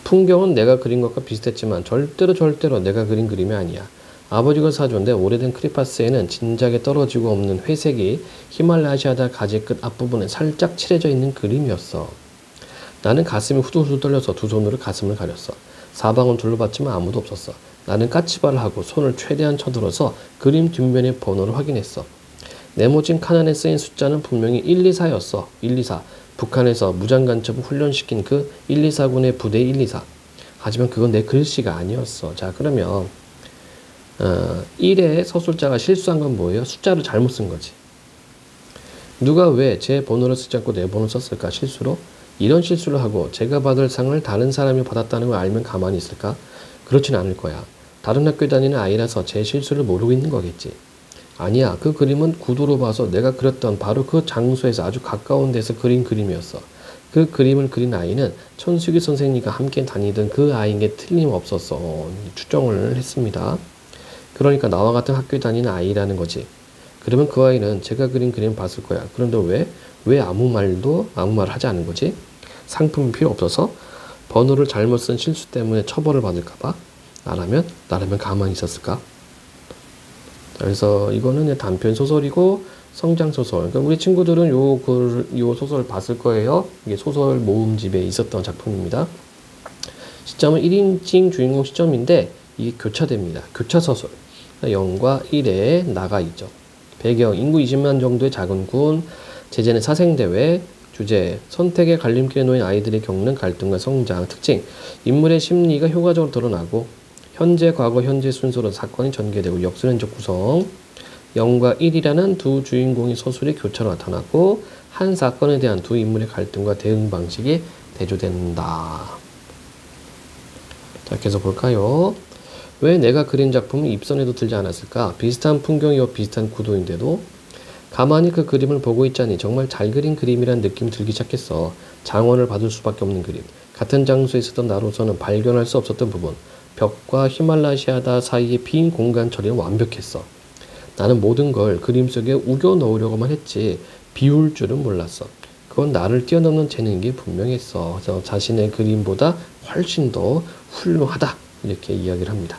풍경은 내가 그린 것과 비슷했지만 절대로 내가 그린 그림이 아니야. 아버지가 사준 내 오래된 크레파스에는 진작에 떨어지고 없는 회색이 히말라야시아다 가지 끝 앞부분에 살짝 칠해져 있는 그림이었어. 나는 가슴이 후들후들 떨려서 두 손으로 가슴을 가렸어. 사방은 둘러봤지만 아무도 없었어. 나는 까치발을 하고 손을 최대한 쳐들어서 그림 뒷면의 번호를 확인했어. 네모진 칸안에 쓰인 숫자는 분명히 124였어. 124. 북한에서 무장간첩을 훈련시킨 그 124군의 부대 124. 하지만 그건 내 글씨가 아니었어. 자, 그러면 1의 서술자가 실수한 건 뭐예요? 숫자를 잘못 쓴 거지. 누가 왜 제 번호를 쓰지 않고 내 번호를 썼을까? 실수로? 이런 실수를 하고 제가 받을 상을 다른 사람이 받았다는 걸 알면 가만히 있을까? 그렇진 않을 거야. 다른 학교에 다니는 아이라서 제 실수를 모르고 있는 거겠지. 아니야. 그 그림은 구도로 봐서 내가 그렸던 바로 그 장소에서 아주 가까운 데서 그린 그림이었어. 그 그림을 그린 아이는 천수기 선생님과 함께 다니던 그 아이인 게 틀림없었어. 추정을 했습니다. 그러니까 나와 같은 학교에 다니는 아이라는 거지. 그러면 그 아이는 제가 그린 그림을 봤을 거야. 그런데 왜 아무 말을 하지 않은 거지? 상품이 필요 없어서? 번호를 잘못 쓴 실수 때문에 처벌을 받을까봐? 나라면 가만히 있었을까? 그래서 이거는 단편 소설이고 성장 소설. 그러니까 우리 친구들은 요 소설을 봤을 거예요. 이게 소설 모음집에 있었던 작품입니다. 시점은 1인칭 주인공 시점인데 이게 교차됩니다. 교차 소설. 0과 1에 나가 있죠. 배경 인구 20만 정도의 작은 군, 제재는 사생대회, 주제 선택의 갈림길에 놓인 아이들이 겪는 갈등과 성장, 특징 인물의 심리가 효과적으로 드러나고 현재, 과거, 현재 순서로 사건이 전개되고 역순환적 구성 0과 1이라는 두 주인공의 서술이 교차로 나타나고 한 사건에 대한 두 인물의 갈등과 대응 방식이 대조된다. 자, 계속 볼까요? 왜 내가 그린 작품은 입선에도 들지 않았을까? 비슷한 풍경이고 비슷한 구도인데도 가만히 그 그림을 보고 있자니 정말 잘 그린 그림이란 느낌이 들기 시작했어. 장원을 받을 수밖에 없는 그림. 같은 장소에 있었던 나로서는 발견할 수 없었던 부분. 벽과 히말라시아다 사이의 빈 공간 처리는 완벽했어. 나는 모든 걸 그림 속에 우겨 넣으려고만 했지 비울 줄은 몰랐어. 그건 나를 뛰어넘는 재능인 게 분명했어. 그래서 자신의 그림보다 훨씬 더 훌륭하다. 이렇게 이야기를 합니다.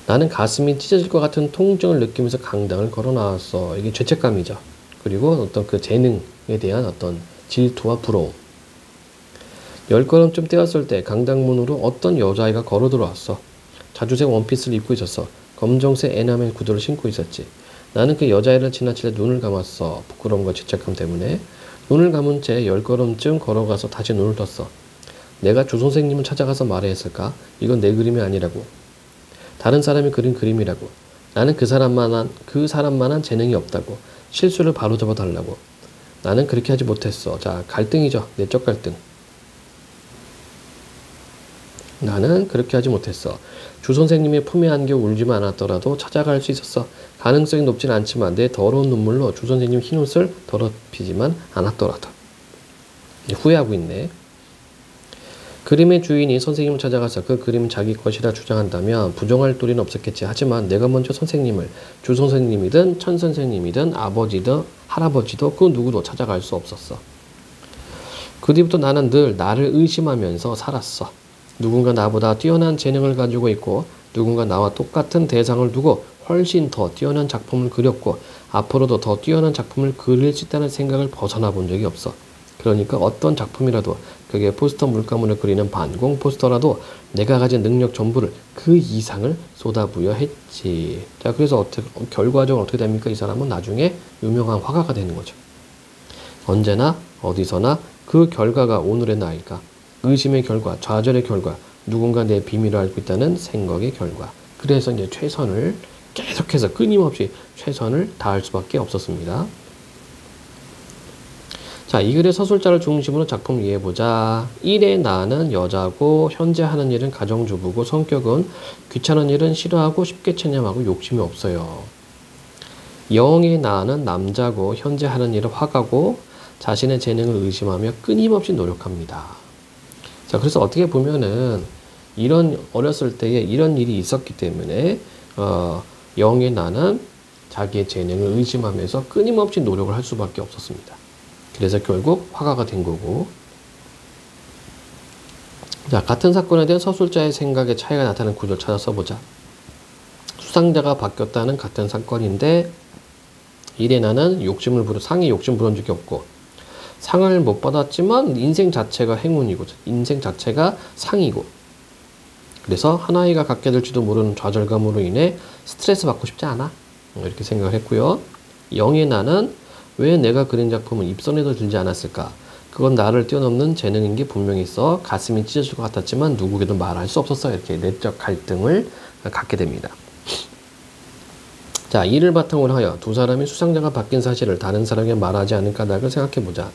나는 가슴이 찢어질 것 같은 통증을 느끼면서 강당을 걸어 나왔어. 이게 죄책감이죠. 그리고 어떤 그 재능에 대한 어떤 질투와 부러움. 10걸음쯤 뛰었을 때 강당문으로 어떤 여자아이가 걸어 들어왔어. 자주색 원피스를 입고 있었어. 검정색 에나멜 구두를 신고 있었지. 나는 그 여자아이를 지나칠 때 눈을 감았어. 부끄러움과 죄책감 때문에. 눈을 감은 채 10걸음쯤 걸어가서 다시 눈을 떴어. 내가 조 선생님을 찾아가서 말해야 했을까? 이건 내 그림이 아니라고. 다른 사람이 그린 그림이라고. 나는 그 사람만한 재능이 없다고. 실수를 바로잡아 달라고. 나는 그렇게 하지 못했어. 자, 갈등이죠. 내적 갈등. 나는 그렇게 하지 못했어. 주 선생님의 품에 안겨 울지만 않았더라도 찾아갈 수 있었어. 가능성이 높진 않지만 내 더러운 눈물로 주 선생님 흰옷을 더럽히지만 않았더라도. 후회하고 있네. 그림의 주인이 선생님을 찾아가서 그 그림은 자기 것이라 주장한다면 부정할 도리는 없었겠지. 하지만 내가 먼저 선생님을 주 선생님이든 천 선생님이든 아버지든 할아버지도 그 누구도 찾아갈 수 없었어. 그 뒤부터 나는 늘 나를 의심하면서 살았어. 누군가 나보다 뛰어난 재능을 가지고 있고 누군가 나와 똑같은 대상을 두고 훨씬 더 뛰어난 작품을 그렸고 앞으로도 더 뛰어난 작품을 그릴 수 있다는 생각을 벗어나 본 적이 없어. 그러니까 어떤 작품이라도 그게 포스터 물감으로 그리는 반공 포스터라도 내가 가진 능력 전부를 그 이상을 쏟아부여했지. 자, 그래서 결과적으로 어떻게 됩니까? 이 사람은 나중에 유명한 화가가 되는 거죠. 언제나 어디서나 그 결과가 오늘의 나일까? 의심의 결과, 좌절의 결과, 누군가 내 비밀을 알고 있다는 생각의 결과. 그래서 이제 최선을 계속해서 끊임없이 최선을 다할 수밖에 없었습니다. 자, 이 글의 서술자를 중심으로 작품을 이해해보자. 1의 나는 여자고 현재 하는 일은 가정주부고 성격은 귀찮은 일은 싫어하고 쉽게 체념하고 욕심이 없어요. 0의 나는 남자고 현재 하는 일은 화가고 자신의 재능을 의심하며 끊임없이 노력합니다. 자, 그래서 어떻게 보면은 이런 어렸을 때에 이런 일이 있었기 때문에 0의 나는 자기의 재능을 의심하면서 끊임없이 노력을 할 수밖에 없었습니다. 그래서 결국 화가가 된 거고. 자, 같은 사건에 대한 서술자의 생각의 차이가 나타나는 구조를 찾아 써보자. 수상자가 바뀌었다는 같은 사건인데 1의 나는 상에 욕심 부른 적이 없고 상을 못 받았지만 인생 자체가 행운이고 인생 자체가 상이고 그래서 한 아이가 갖게 될지도 모르는 좌절감으로 인해 스트레스 받고 싶지 않아. 이렇게 생각을 했고요. 0의 나는 왜 내가 그린 작품은 입선에도 들지 않았을까? 그건 나를 뛰어넘는 재능인 게 분명히 있어. 가슴이 찢어질 것 같았지만 누구에게도 말할 수 없었어. 이렇게 내적 갈등을 갖게 됩니다. 자, 이를 바탕으로 하여 두 사람이 수상자가 바뀐 사실을 다른 사람에게 말하지 않은 까닭을 생각해보자.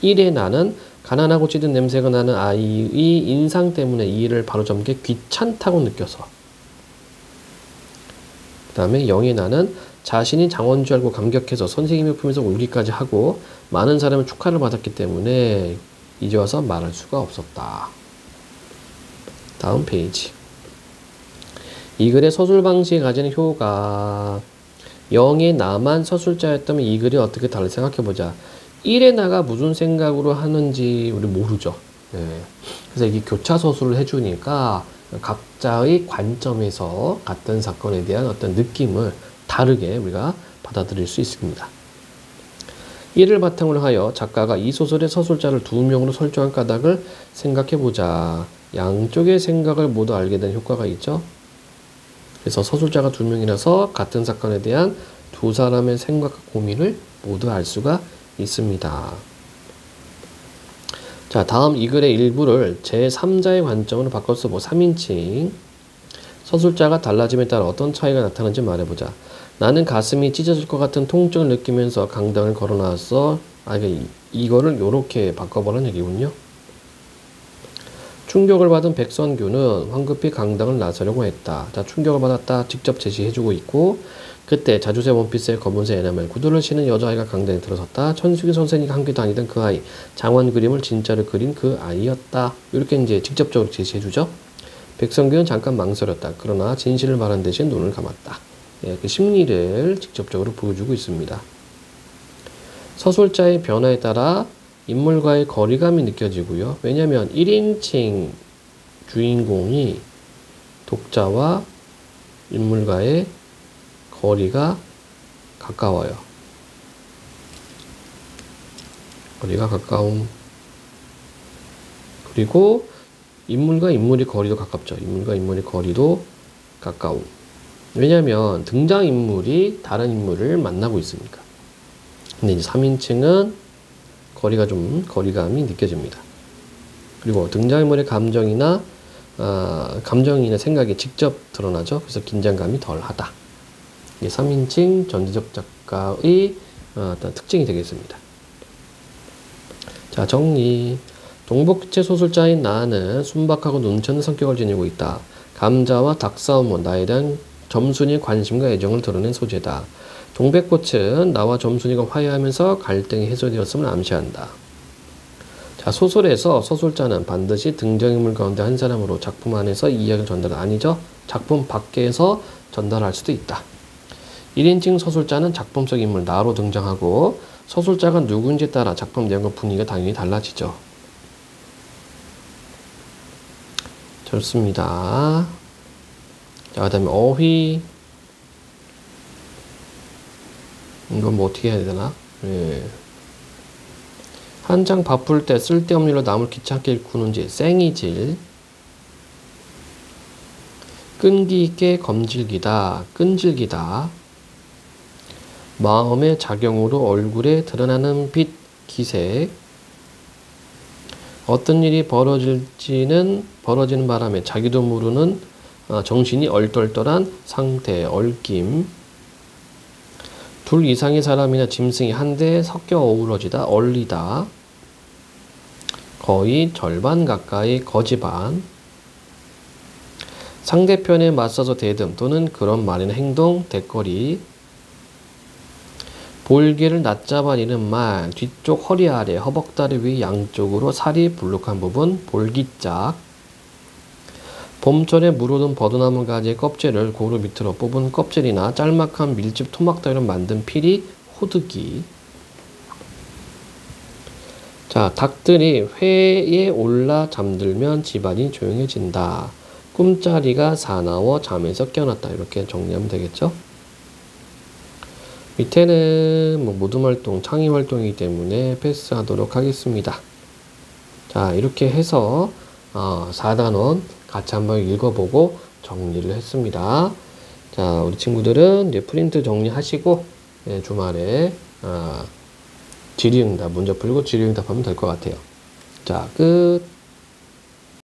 1의 나는 가난하고 찌든 냄새가 나는 아이의 인상 때문에 이 일을 바로잡기 귀찮다고 느껴서. 그 다음에 0의 나는 자신이 장원인 줄 알고 감격해서 선생님의 품에서 울기까지 하고 많은 사람의 축하를 받았기 때문에 이제 와서 말할 수가 없었다. 다음 페이지. 이 글의 서술 방식이 가지는 효가 0의 나만 서술자였다면 이 글이 어떻게 다를지 생각해보자. 1의 나가 무슨 생각으로 하는지 우리 모르죠. 네. 그래서 이게 교차 서술을 해주니까 각자의 관점에서 같은 사건에 대한 어떤 느낌을 다르게 우리가 받아들일 수 있습니다. 이를 바탕으로 하여 작가가 이 소설의 서술자를 2명으로 설정한 까닭을 생각해보자. 양쪽의 생각을 모두 알게 된 효과가 있죠. 그래서 서술자가 2명이라서 같은 사건에 대한 두 사람의 생각과 고민을 모두 알 수가 있습니다. 자, 다음 이 글의 일부를 제3자의 관점으로 바꿔 써보 3인칭. 서술자가 달라짐에 따라 어떤 차이가 나타나는지 말해보자. 나는 가슴이 찢어질 것 같은 통증을 느끼면서 강당을 걸어 나왔어. 이거를 요렇게 바꿔보라는 얘기군요. 충격을 받은 백선규는 황급히 강당을 나서려고 했다. 자, 충격을 받았다. 직접 제시해주고 있고, 그때 자주색 원피스에 검은색 에나멜 구두를 신은 여자아이가 강당에 들어섰다. 천수기 선생님이 한 귀도 아니던 그 아이, 장원 그림을 진짜로 그린 그 아이였다. 이렇게 이제 직접적으로 제시해주죠. 백선규는 잠깐 망설였다. 그러나 진실을 말한 대신 눈을 감았다. 예, 그 심리를 직접적으로 보여주고 있습니다. 서술자의 변화에 따라 인물과의 거리감이 느껴지고요. 왜냐하면 1인칭 주인공이 독자와 인물과의 거리가 가까워요. 거리가 가까움. 그리고 인물과 인물의 거리도 가깝죠. 인물과 인물의 거리도 가까움. 왜냐하면 등장인물이 다른 인물을 만나고 있으니까. 근데 이제 3인칭은 거리감이 느껴집니다. 그리고 등장인물의 감정이나 생각이 직접 드러나죠. 그래서 긴장감이 덜하다. 이게 3인칭 전지적 작가의 어떤 특징이 되겠습니다. 자, 정리. 동북지체 소설자인 나는 순박하고 눈치 없는 성격을 지니고 있다. 감자와 닭싸움은 나에 대한 점순이의 관심과 애정을 드러낸 소재다. 동백꽃은 나와 점순이가 화해하면서 갈등이 해소되었음을 암시한다. 자, 소설에서 서술자는 반드시 등장인물 가운데 한 사람으로 작품 안에서 이야기를 전달은 아니죠. 작품 밖에서 전달할 수도 있다. 1인칭 서술자는 작품 속 인물 나로 등장하고 서술자가 누구인지에 따라 작품 내용과 분위기가 당연히 달라지죠. 좋습니다. 자, 그 다음에 어휘. 이건 뭐 어떻게 해야 되나? 예. 한창 바쁠 때 쓸데없는 일로 남을 귀찮게 일구는지 생이질. 끈기 있게 검질기다. 끈질기다. 마음의 작용으로 얼굴에 드러나는 빛, 기색. 어떤 일이 벌어지는 바람에 자기도 모르는 정신이 얼떨떨한 상태, 얽힘. 둘 이상의 사람이나 짐승이 한데 섞여 어우러지다, 얼리다. 거의 절반 가까이 거지반. 상대편에 맞서서 대듬 또는 그런 말이나 행동, 대거리. 볼기를 낮잡아리는 말, 뒤쪽 허리 아래, 허벅다리 위 양쪽으로 살이 불룩한 부분, 볼기짝. 봄철에 물오른 버드나무 가지의 껍질을 고루 밑으로 뽑은 껍질이나 짤막한 밀집 토막 따위로 만든 피리, 호두기. 자, 닭들이 회에 올라 잠들면 집안이 조용해진다. 꿈자리가 사나워 잠에서 깨어났다. 이렇게 정리하면 되겠죠. 밑에는 모둠 활동, 창의 활동이기 때문에 패스하도록 하겠습니다. 자, 이렇게 해서 4단원 같이 한번 읽어보고 정리를 했습니다. 자, 우리 친구들은 이제 프린트 정리하시고 주말에 질의응답 문제 풀고 질의응답하면 될 것 같아요. 자, 끝.